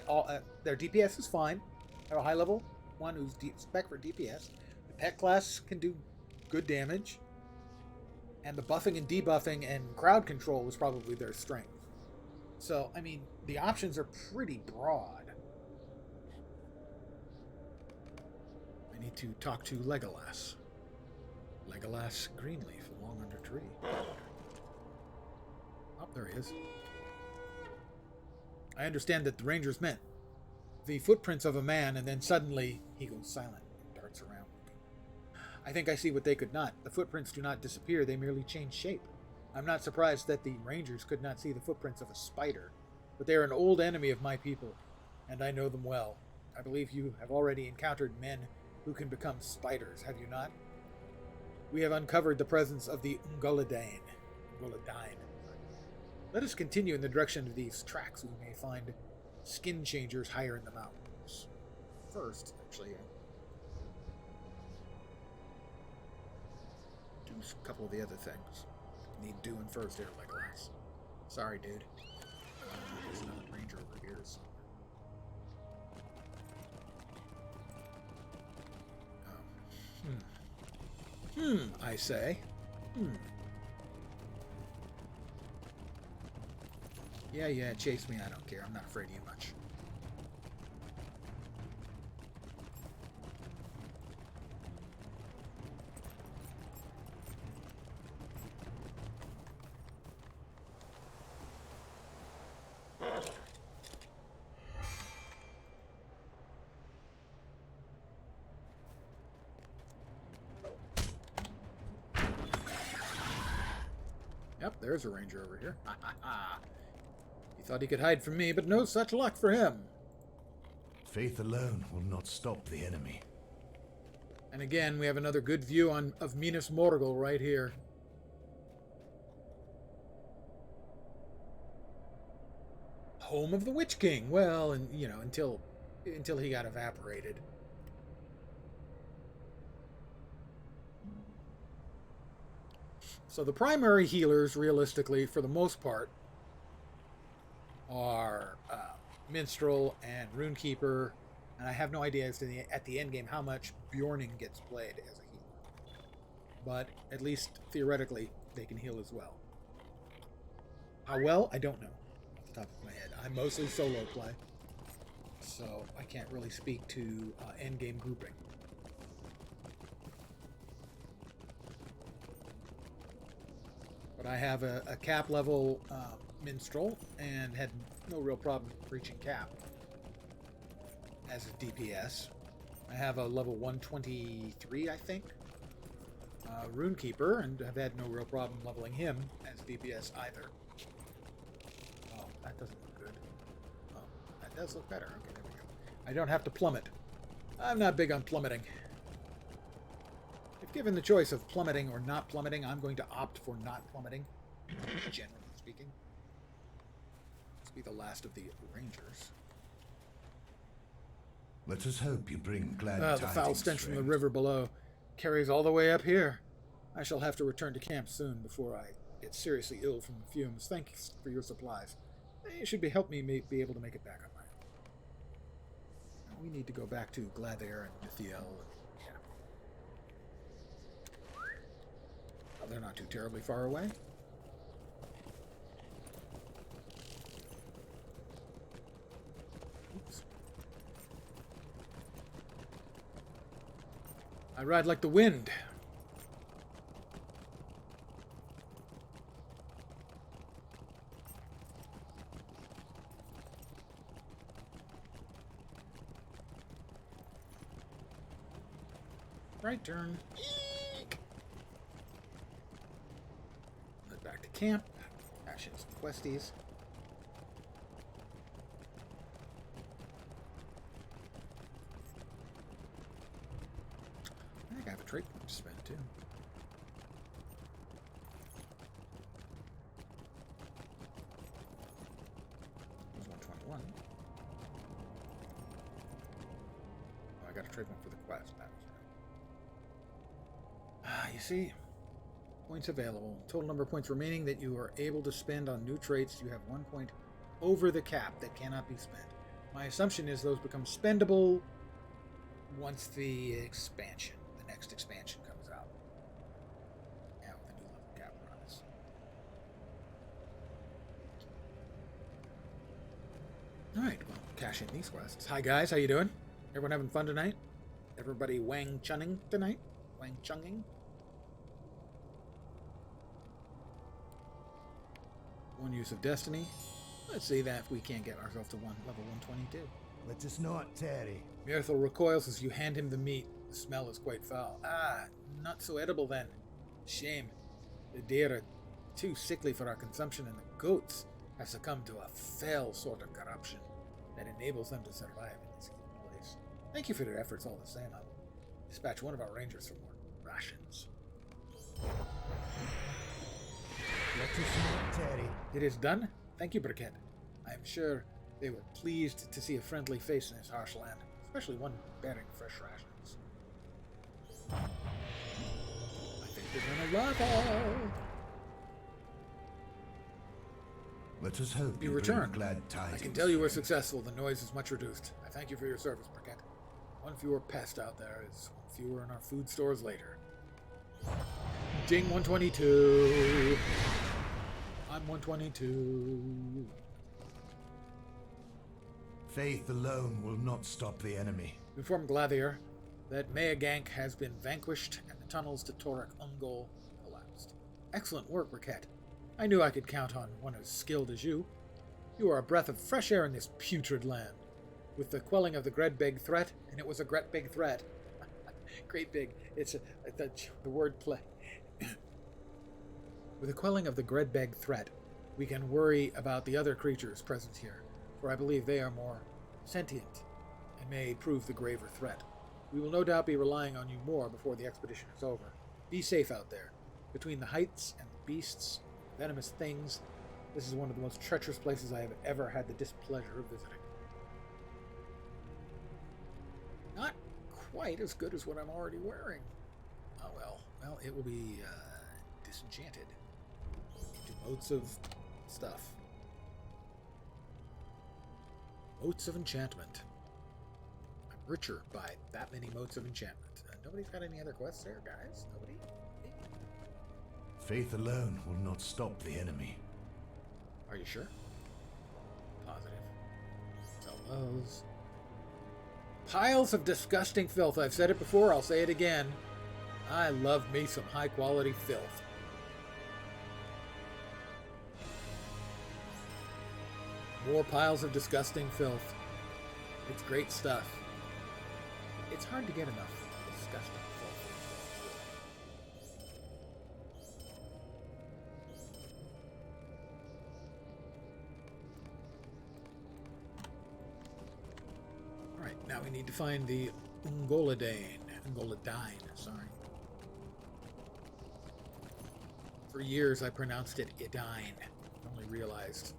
all. Their DPS is fine. They have a high level one who's spec for DPS. The pet class can do good damage, and the buffing and debuffing and crowd control is probably their strength. So, I mean, the options are pretty broad. I need to talk to Legolas. Legolas Greenleaf, along under tree. Oh, there he is. I understand that the rangers meant the footprints of a man, and then suddenly he goes silent and darts around. I think I see what they could not. The footprints do not disappear, they merely change shape. I'm not surprised that the rangers could not see the footprints of a spider, but they are an old enemy of my people, and I know them well. I believe you have already encountered men who can become spiders, have you not? We have uncovered the presence of the Ungolidain. Let us continue in the direction of these tracks. We may find skin changers higher in the mountains. First, actually, do a couple of the other things. Need doing first here, Legolas. Sorry, dude. There's another ranger over here somewhere. I say. Yeah, chase me, I don't care. I'm not afraid of you much. Yep, there's a ranger over here. Ha ha ha. He thought he could hide from me, but no such luck for him. Faith alone will not stop the enemy. And again, we have another good view of Minas Morgul right here. Home of the Witch King. Well, and you know, until he got evaporated. So the primary healers, realistically, for the most part, are Minstrel and Rune Keeper, and I have no idea as to at the end game how much Bjorning gets played as a healer. But at least theoretically, they can heal as well. How well? I don't know off the top of my head. I mostly solo play, so I can't really speak to end game grouping. But I have a cap level Minstrel and had no real problem reaching cap as a DPS. I have a level 123, I think, Rune Keeper, and have had no real problem leveling him as DPS either. Oh, that doesn't look good. Oh, that does look better. Okay, there we go. I don't have to plummet. I'm not big on plummeting. If given the choice of plummeting or not plummeting, I'm going to opt for not plummeting, generally speaking. Let's be the last of the Rangers. Let us hope you bring glad tidings. The foul stench from the friend. river below carries all the way up here. I shall have to return to camp soon before I get seriously ill from the fumes. Thanks for your supplies. It should help me be able to make it back on my own. Now we need to go back to Glathair and Mithiel. Yeah. Oh, they're not too terribly far away. Oops. I ride like the wind. Right turn. Eek. Head back to camp. Cash in some questies. I think I have a trait point to spend too. There's 121. Oh, I got a trait point for the quest. That was right. You see, points available. Total number of points remaining that you are able to spend on new traits. You have 1 point over the cap that cannot be spent. My assumption is those become spendable once the expansion, the next expansion comes out. Yeah, with the new level cap runs. Alright, well, cash in these quests. Hi guys, how you doing? Everyone having fun tonight? Everybody Wang Chunning tonight? Wang Chunging? One use of destiny. Let's see that if we can't get ourselves to level 122. Let us not tarry. Mirthel recoils as you hand him the meat. The smell is quite foul. Ah, not so edible then. Shame. The deer are too sickly for our consumption, and the goats have succumbed to a fell sort of corruption that enables them to survive in this evil place. Thank you for your efforts all the same. I'll dispatch one of our rangers for more rations. Let us not tarry. It is done. Thank you, Briquette. I am sure they were pleased to see a friendly face in this harsh land, especially one bearing fresh rations. I think they're gonna love all. Let us hope You bring return. glad tidings. I can tell you were successful. The noise is much reduced. I thank you for your service, Briquette. One fewer pest out there is one fewer in our food stores later. Ding 122. I'm 122. Faith alone will not stop the enemy. Inform Glathair that Maegank has been vanquished and the tunnels to Torek Ungol collapsed. Excellent work, Briquette. I knew I could count on one as skilled as you. You are a breath of fresh air in this putrid land. With the quelling of the Gretbig threat, and it was a Gretbig threat. Great big. It's the word play. With the quelling of the Gredbeg threat, we can worry about the other creatures present here, for I believe they are more sentient and may prove the graver threat. We will no doubt be relying on you more before the expedition is over. Be safe out there. Between the heights and the beasts, venomous things, this is one of the most treacherous places I have ever had the displeasure of visiting. Not quite as good as what I'm already wearing. Oh well. Well, it will be disenchanted into motes of stuff. Motes of enchantment. I'm richer by that many motes of enchantment. Nobody's got any other quests there, guys? Nobody? Faith alone will not stop the enemy. Are you sure? Positive. Sell those. Piles of disgusting filth. I've said it before, I'll say it again. I love me some high quality filth. More piles of disgusting filth. It's great stuff. It's hard to get enough disgusting filth. Alright, now we need to find the Ungoladine, sorry. For years I pronounced it Idine. Only realized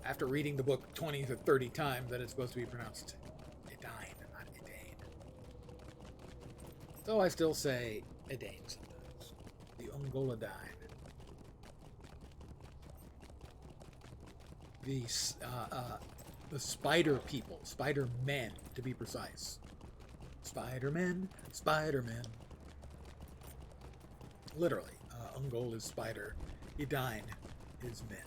after reading the book 20 to 30 times that it's supposed to be pronounced Idine, not Idane. So I still say Idane sometimes. The Ungoladine. The spider people, spider men to be precise. Spider-Men, Spider-Men. Literally, Ungol is spider, Idine is men.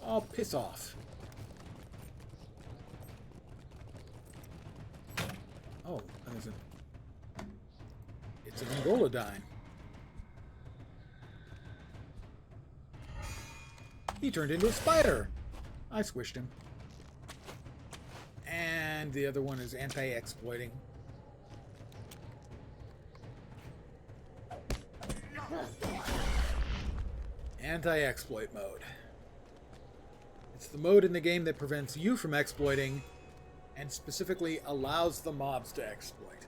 Oh, piss off. Oh, there's it's an Ungoladine. He turned into a spider. I squished him. And the other one is anti-exploiting. Anti-exploit mode. It's the mode in the game that prevents you from exploiting and specifically allows the mobs to exploit.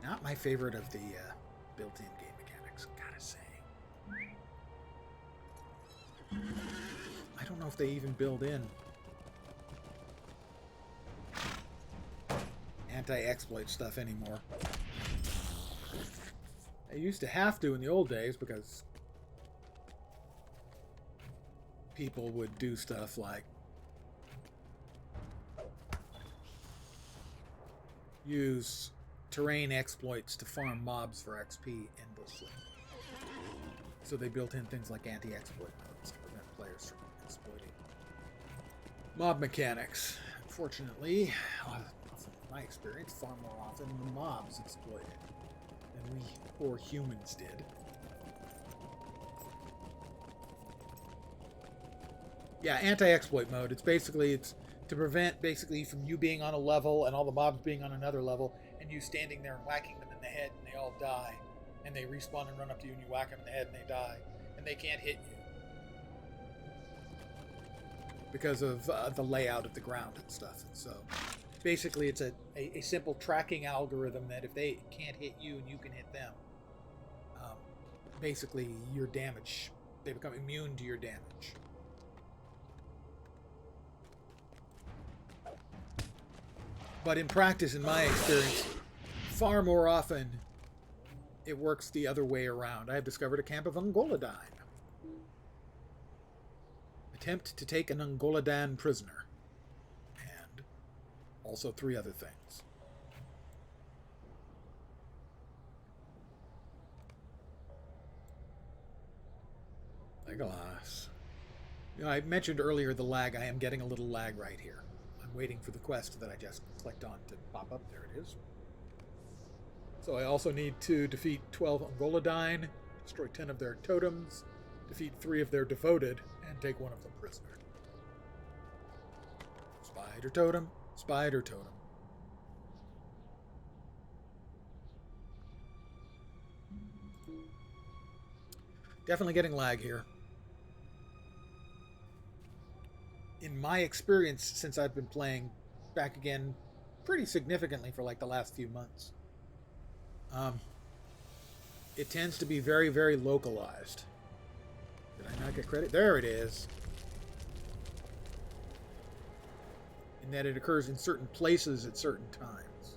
Not my favorite of the built-in game mechanics, gotta say. I don't know if they even build in anti-exploit stuff anymore. They used to have to in the old days because people would do stuff like use terrain exploits to farm mobs for XP endlessly. So they built in things like anti-exploit modes to prevent players from exploiting mob mechanics. Unfortunately, from my experience, far more often the mobs exploited than we poor humans did. Yeah, anti-exploit mode. It's to prevent basically from you being on a level and all the mobs being on another level and you standing there and whacking them in the head and they all die. And they respawn and run up to you and you whack them in the head and they die. And they can't hit you. Because of the layout of the ground and stuff. And so basically it's a simple tracking algorithm that if they can't hit you and you can hit them, basically your damage, they become immune to your damage. But in practice, in my experience, far more often it works the other way around. I have discovered a camp of Ungoladine. Attempt to take an Ungoladine prisoner. And also 3 other things. Legolas. You know, I mentioned earlier the lag. I am getting a little lag right here. I'm waiting for the quest that I just clicked on to pop up. There it is. So I also need to defeat 12 Ungolidyne, destroy 10 of their totems, defeat 3 of their devoted, and take 1 of them prisoner. Spider totem, spider totem. Definitely getting lag here. In my experience, since I've been playing back again pretty significantly for like the last few months, it tends to be very, very localized. Did I not get credit? There it is. In that it occurs in certain places at certain times.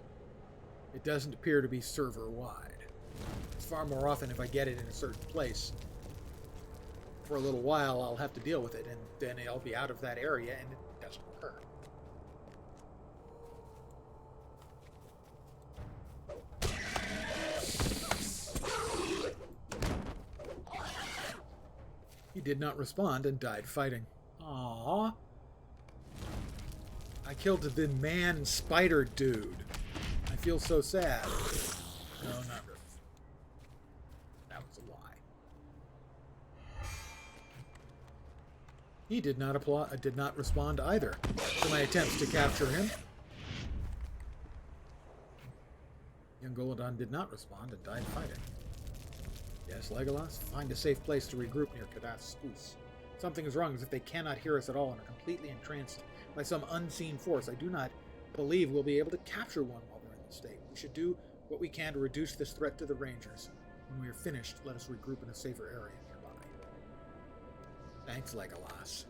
It doesn't appear to be server-wide. It's far more often if I get it in a certain place. For a little while, I'll have to deal with it, and then I'll be out of that area, and it doesn't occur. He did not respond and died fighting. Aww. I killed the man spider dude. I feel so sad. No, not really. That was a lie. He did not respond either to my attempts to capture him. Young Golodon did not respond and died fighting. Yes, Legolas, find a safe place to regroup near Kadath's Spruce. Something is wrong as if they cannot hear us at all and are completely entranced by some unseen force. I do not believe we'll be able to capture one while they're in this state. We should do what we can to reduce this threat to the Rangers. When we are finished, let us regroup in a safer area nearby. Thanks, Legolas.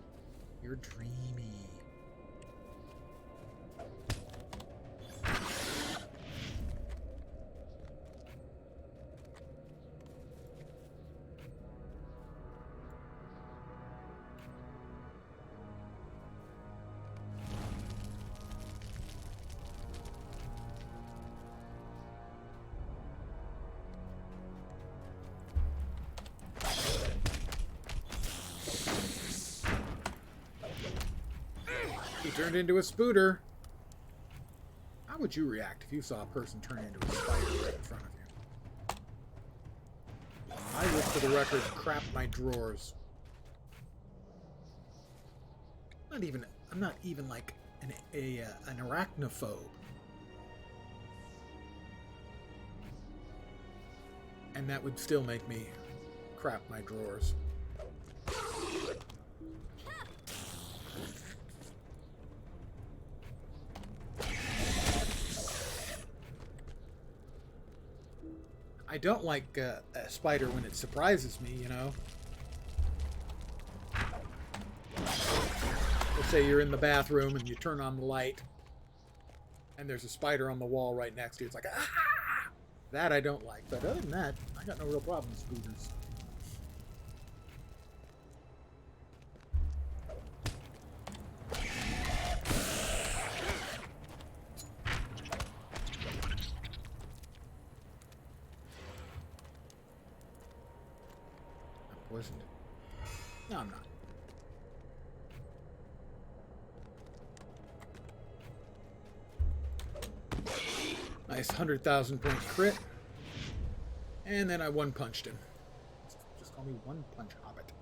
You're dreamy. Turned into a spooter. How would you react if you saw a person turn into a spider right in front of you? I would, for the record, crap my drawers. I'm not even like an arachnophobe. And that would still make me crap my drawers. I don't like a spider when it surprises me, you know. Let's say you're in the bathroom and you turn on the light and there's a spider on the wall right next to you. It's like, ah! That I don't like. But other than that, I got no real problem with spooters. Poisoned. No, I'm not. Nice 100,000 point crit. And then I one-punched him. Just call me One-Punch Hobbit.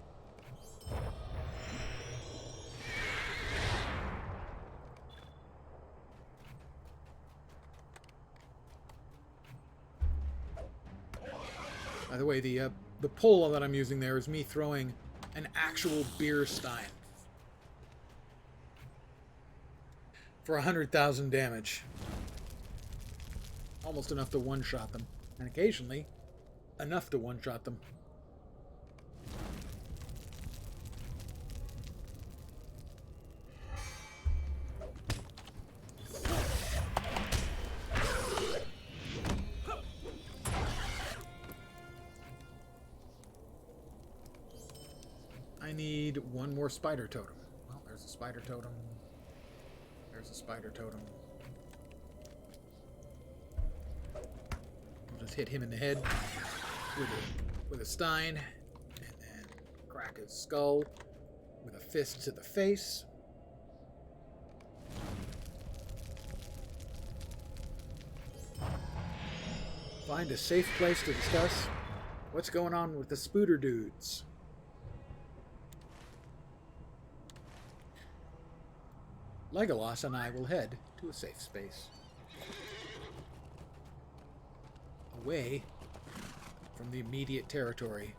By the way, the pole that I'm using there is me throwing an actual beer stein for 100,000 damage. Almost enough to one-shot them. And occasionally, enough to one-shot them. I need one more spider totem. Well, there's a spider totem. There's a spider totem. I'll just hit him in the head with a stein, and then crack his skull. with a fist to the face. Find a safe place to discuss what's going on with the Spooder dudes. Legolas and I will head to a safe space. Away from the immediate territory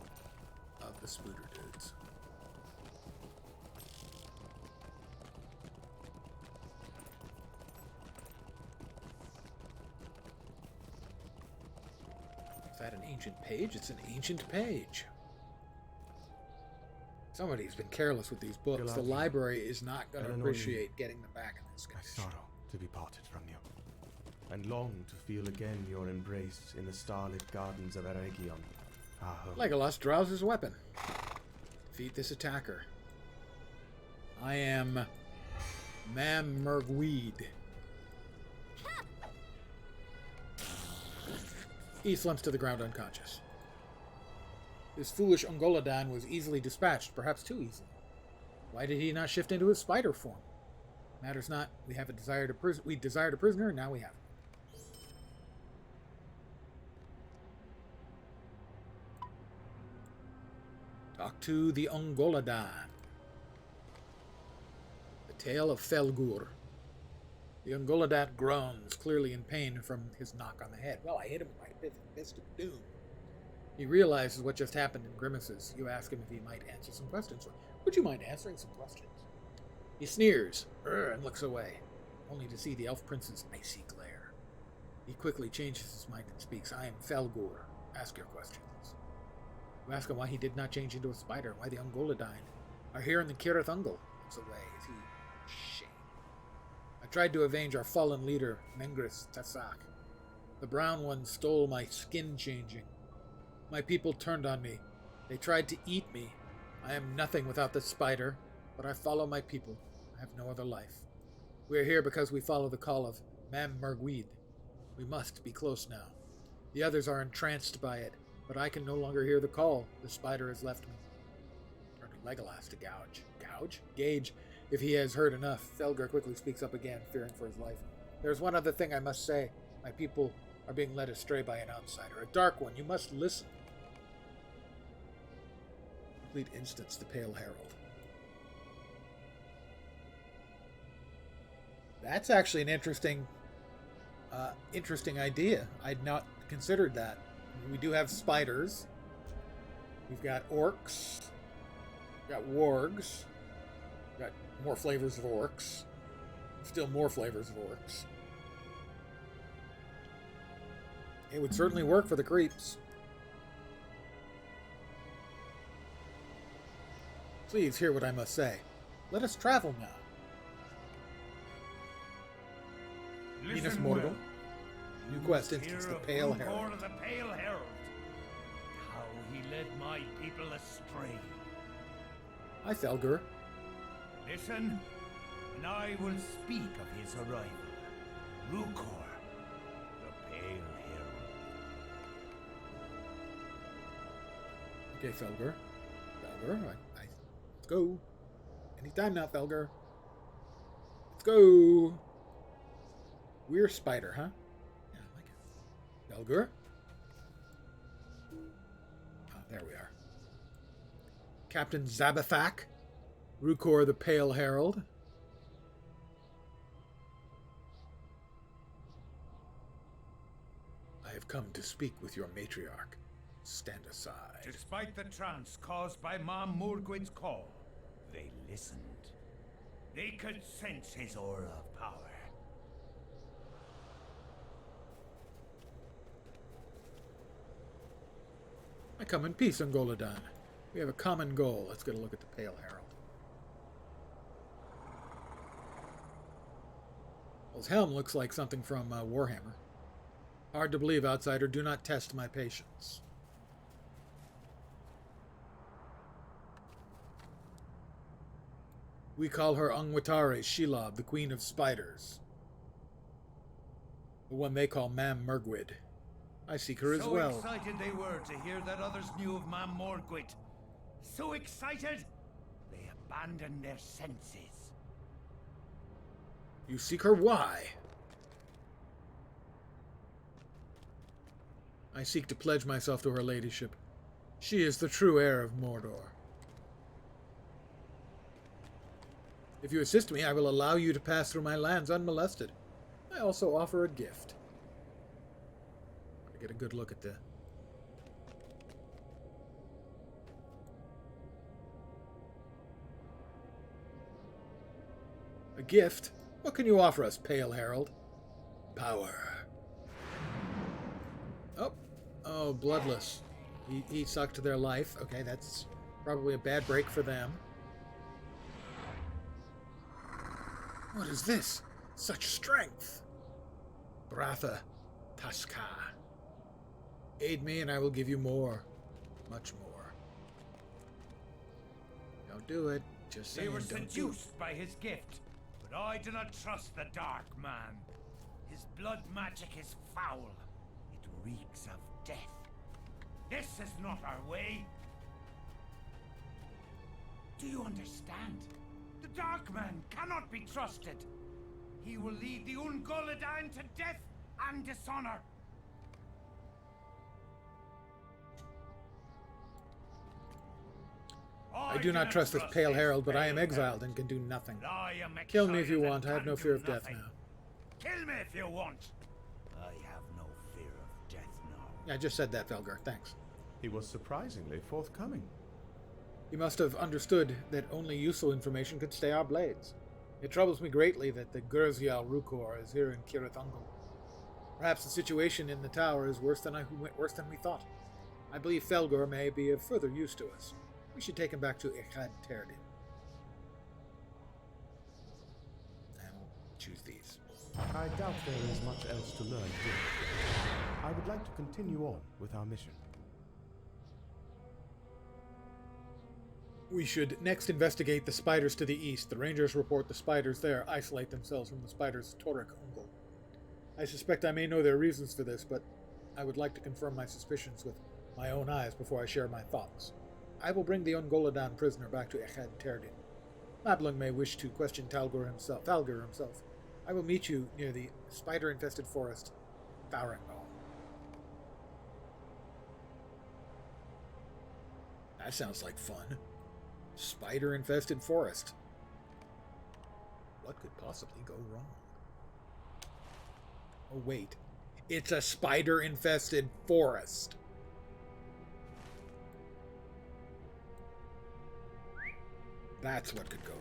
of the Spooder dudes. Is that an ancient page? It's an ancient page. Somebody's been careless with these books. The library is not going to appreciate getting them back in this I condition. sorrow to be parted from you, and long to feel again your embrace in the starlit gardens of Eregion, our home. Legolas draws his weapon. Defeat this attacker. I am Merkwood. He slumps to the ground unconscious. This foolish Ungolidan was easily dispatched, perhaps too easily. Why did he not shift into his spider form? Matters not. We have we desired a prisoner, and now we have him. Talk to the Ungolidan. The tale of Felgur. The Ungolidan groans, clearly in pain from his knock on the head. Well, I hit him with my fist of doom. He realizes what just happened and grimaces. You ask him if he might answer some questions. Would you mind answering some questions? He sneers and looks away, only to see the elf prince's icy glare. He quickly changes his mind and speaks. I am Felgur. Ask your questions. You ask him why he did not change into a spider, why the Ungolidan are here in the Cirith Ungol. Looks away. Is he ashamed? I tried to avenge our fallen leader, Mengris Tassak. The brown one stole my skin changing. My people turned on me. They tried to eat me. I am nothing without the spider, but I follow my people. I have no other life. We are here because we follow the call of Merkwood. We must be close now. The others are entranced by it, but I can no longer hear the call. The spider has left me. Turning Legolas to gouge. Gouge? Gauge, if he has heard enough. Felgur quickly speaks up again, fearing for his life. There's one other thing I must say. My people are being led astray by an outsider. A dark one. You must listen. Complete instance, the Pale Herald. That's actually an interesting idea. I'd not considered that. We do have spiders. We've got orcs. We've got wargs. We've got more flavors of orcs. Still more flavors of orcs. It would certainly work for the creeps. Please hear what I must say. Let us travel now. Venus Mortal. New quest instance, the Pale Herald. The Pale Herald. How he led my people astray. Hi, Felgur. Listen, and I will speak of his arrival. Rukor, the Pale Herald. Okay, Felgur. Felgur, let's go. Anytime now, Felgur. Let's go. We're spider, huh? Yeah, I like it. Felgur. Oh, there we are. Captain Zabathak. Rukor the Pale Herald. I have come to speak with your matriarch. Stand aside. Despite the trance caused by Merkwood's call, they listened. They could sense his aura of power. I come in peace, Ungolidan. We have a common goal. Let's get a look at the Pale Herald. Well, his helm looks like something from Warhammer. Hard to believe, outsider. Do not test my patience. We call her Ungwatare Shelob, the Queen of Spiders. The one they call Merkwood. I seek her as well. So excited they were to hear that others knew of Merkwood. So excited, they abandon their senses. You seek her why? I seek to pledge myself to her ladyship. She is the true heir of Mordor. If you assist me, I will allow you to pass through my lands unmolested. I also offer a gift. I get a good look at the... A gift? What can you offer us, Pale Herald? Power. Oh, bloodless. He sucked their life. Okay, that's probably a bad break for them. What is this? Such strength. Bratha Taska. Aid me and I will give you more. Much more. Don't do it. Just saying, They were don't do it. seduced by his gift, but I do not trust the Dark Man. His blood magic is foul. It reeks of death. This is not our way. Do you understand? The Dark Man cannot be trusted. He will lead the Ungolidain to death and dishonor. I do not trust this Pale Herald, but I am exiled and can do nothing. Kill me if you want. I have no fear of death now. Kill me if you want. I have no fear of death now. I just said that, Velgar. Thanks. He was surprisingly forthcoming. He must have understood that only useful information could stay our blades. It troubles me greatly that the Gurzial Rukor is here in Cirith Ungol. Perhaps the situation in the tower is worse than we thought. I believe Felgor may be of further use to us. We should take him back to Echad Terdin. And we'll choose these. I doubt there is much else to learn here. I would like to continue on with our mission. We should next investigate the spiders to the east. The rangers report the spiders there isolate themselves from the spiders Torek Ungol. I suspect I may know their reasons for this, but I would like to confirm my suspicions with my own eyes before I share my thoughts. I will bring the Ungolidan prisoner back to Echad Terdin. Mablung may wish to question Falgor himself. I will meet you near the spider-infested forest, Farenbone. That sounds like fun. Spider-infested forest. What could possibly go wrong? Oh, wait. It's a spider-infested forest. That's what could go wrong.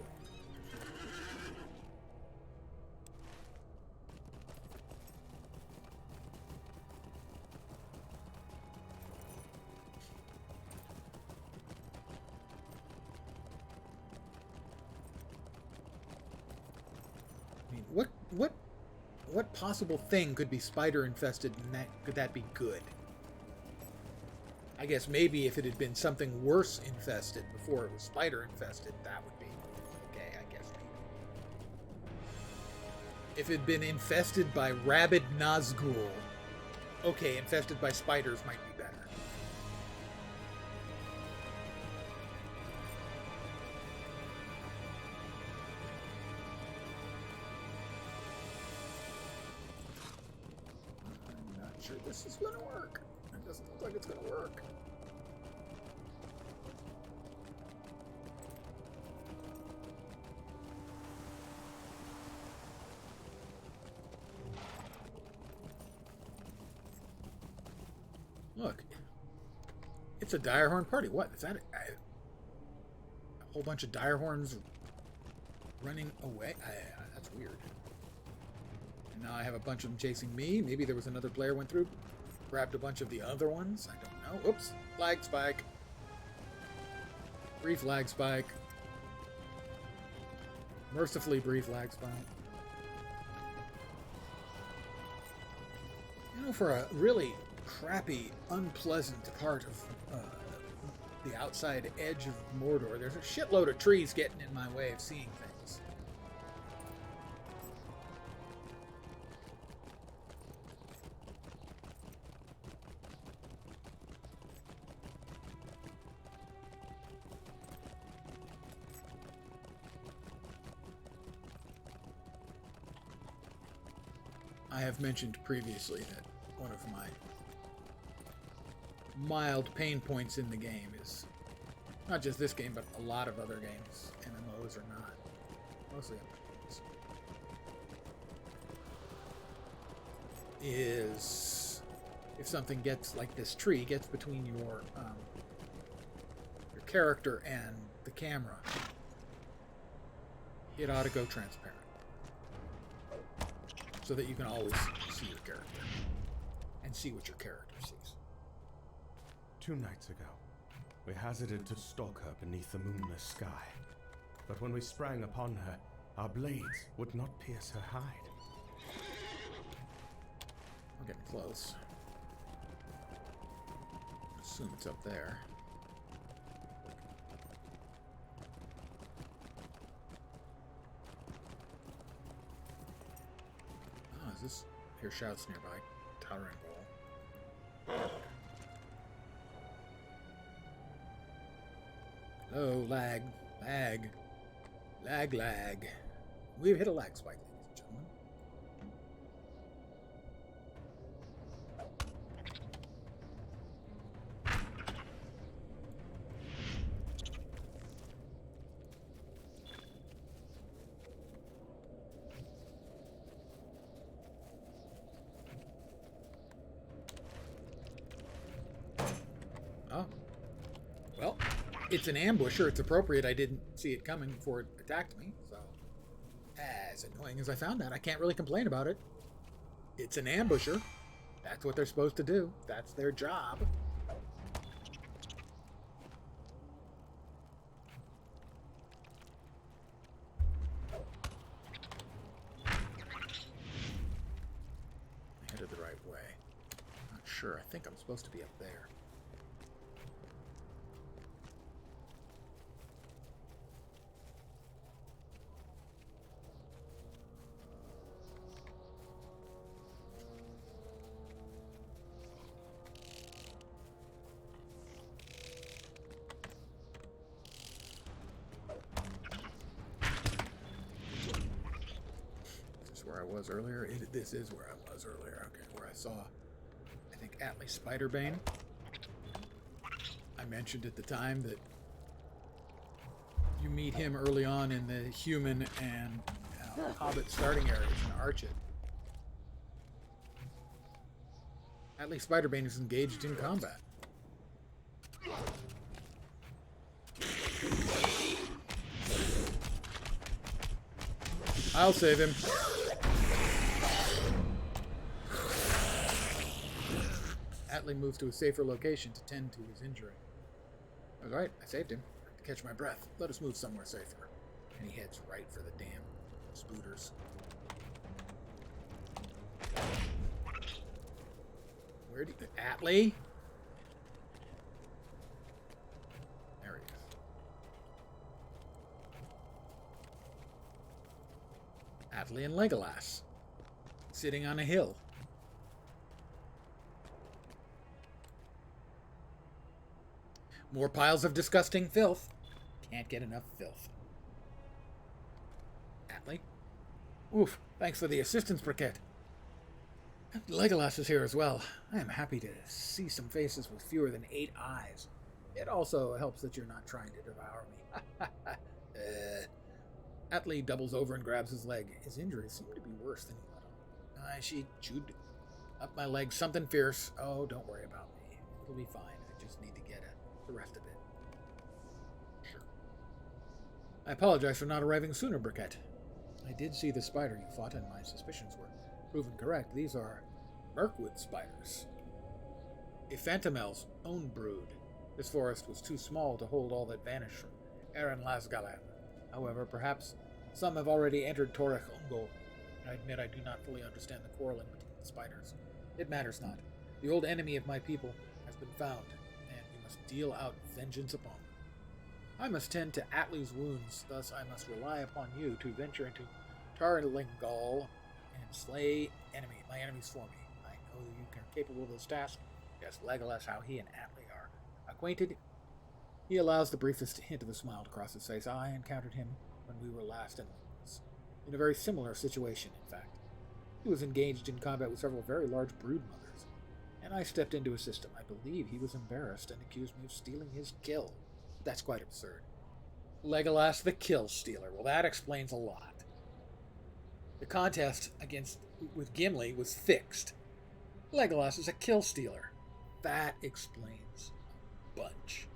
I mean, what possible thing could be spider infested and could that be good? I guess maybe if it had been something worse infested before it was spider infested, that would be okay, I guess maybe. If it had been infested by rabid Nazgul, okay, infested by spiders might be better. I'm not sure this is going to work. It doesn't look like it's going to work. Look, it's a Direhorn party. What is that? A whole bunch of Direhorns running away? That's weird. And now I have a bunch of them chasing me. Maybe there was another player went through, grabbed a bunch of the other ones. I don't know. Oops. Lag spike. Brief lag spike. Mercifully brief lag spike. You know, for a really crappy, unpleasant part of the outside edge of Mordor, there's a shitload of trees getting in my way of seeing things. I have mentioned previously that one of my mild pain points in the game is not just this game, but a lot of other games, MMOs or not, mostly MMOs, is if something gets, like this tree, gets between your character and the camera, it ought to go transparent so that you can always see your character and see what your character sees. 2 nights ago, we hazarded to stalk her beneath the moonless sky. But when we sprang upon her, our blades would not pierce her hide. We're getting close. Assume it's up there. Oh, is this? Hear shouts nearby. Towering wall. Hello, lag. Lag. Lag, lag. We've hit a lag spike, ladies and gentlemen. Oh. Well, it's an ambusher. It's appropriate. I didn't see it coming before it attacked me, so as annoying as I found that, I can't really complain about it. It's an ambusher. That's what they're supposed to do. That's their job. I headed the right way. Not sure. I think I'm supposed to be up there. Was earlier. This is where I was earlier. Okay, where I saw, I think, Atli Spiderbane. I mentioned at the time that you meet him early on in the human and hobbit starting areas in Archit. Atli Spiderbane is engaged in combat. I'll save him. Atli moves to a safer location to tend to his injury. Alright, I saved him. To catch my breath. Let us move somewhere safer. And he heads right for the damn spooters. Where do you... Atli? There he is. Atli and Legolas. Sitting on a hill. More piles of disgusting filth. Can't get enough filth. Atli? Oof, thanks for the assistance, Briquette. Legolas is here as well. I am happy to see some faces with fewer than 8 eyes. It also helps that you're not trying to devour me. Atli doubles over and grabs his leg. His injuries seem to be worse than he let on. She chewed up my leg something fierce. Oh, don't worry about me. It'll be fine. I just need to get the rest of it. Sure. I apologize for not arriving sooner, Briquette. I did see the spider you fought, and my suspicions were proven correct. These are Merkwood Spiders. A Phantomel's own brood. This forest was too small to hold all that vanished from Aaron Lasgalan. However, perhaps some have already entered Torech Ungol. I admit I do not fully understand the quarreling between the spiders. It matters not. The old enemy of my people has been found, and we must deal out vengeance upon them. I must tend to Atli's wounds, thus I must rely upon you to venture into Tarlingal and slay my enemies for me. I know you are capable of this task. Yes, Legolas, how he and Atli are acquainted. He allows the briefest hint of a smile to cross his face. I encountered him when we were last in a very similar situation, in fact. He was engaged in combat with several very large broodmothers, and I stepped in to assist him. I believe he was embarrassed and accused me of stealing his kill. That's quite absurd. Legolas the kill stealer. Well, that explains a lot. The contest with Gimli was fixed. Legolas is a kill stealer. That explains a bunch.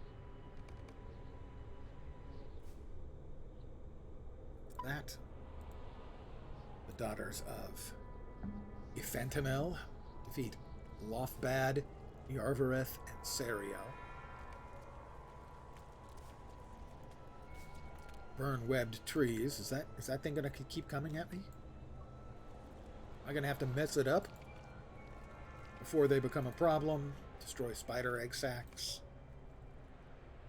That, the daughters of Ifentamel defeat Lothbad, Yarvareth, and Sariel. Burn webbed trees. Is that thing gonna keep coming at me? Am I gonna have to mess it up before they become a problem? Destroy spider egg sacs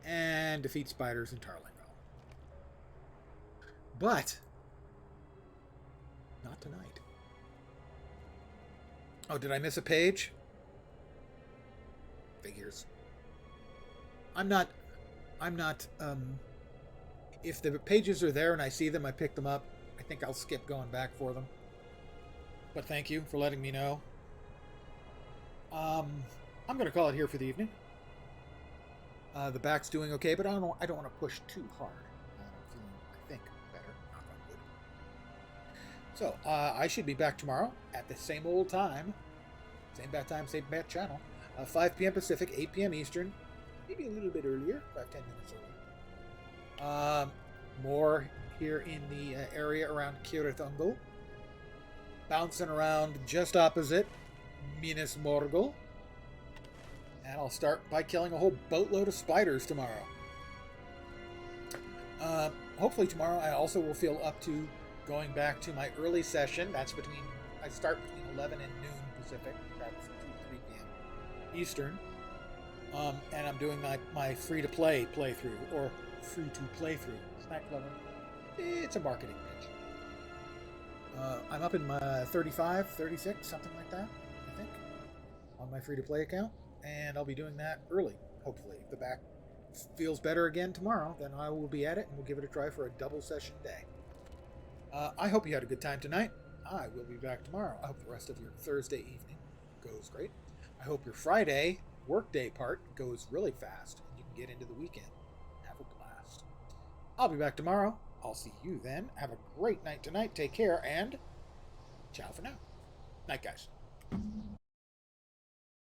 and defeat spiders in Tarlingo. But not tonight. Oh, did I miss a page? Figures. I'm not if the pages are there and I see them, I pick them up. I think I'll skip going back for them. But thank you for letting me know. I'm going to call it here for the evening. The back's doing okay, but I don't want to push too hard. I'm feeling, I think, better. Knock on wood. So, I should be back tomorrow at the same old time. Same bat time, same bat channel. 5 p.m. Pacific, 8 p.m. Eastern. Maybe a little bit earlier, 5-10 minutes earlier. More here in the area around Cirith Ungol. Bouncing around just opposite Minas Morgul. And I'll start by killing a whole boatload of spiders tomorrow. Hopefully tomorrow I also will feel up to going back to my early session. That's I start between 11 and noon Pacific. That's 2 to 3 p.m. Eastern. And I'm doing my free-to-play playthrough, or free-to-playthrough. Isn't that clever? It's a marketing pitch. I'm up in my 35, 36, something like that, I think, on my free-to-play account. And I'll be doing that early, hopefully. If the back feels better again tomorrow, then I will be at it, and we'll give it a try for a double session day. I hope you had a good time tonight. I will be back tomorrow. I hope the rest of your Thursday evening goes great. I hope your Friday workday part goes really fast, and you can get into the weekend. Have a blast. I'll be back tomorrow. I'll see you then. Have a great night tonight. Take care, and ciao for now. Night, guys.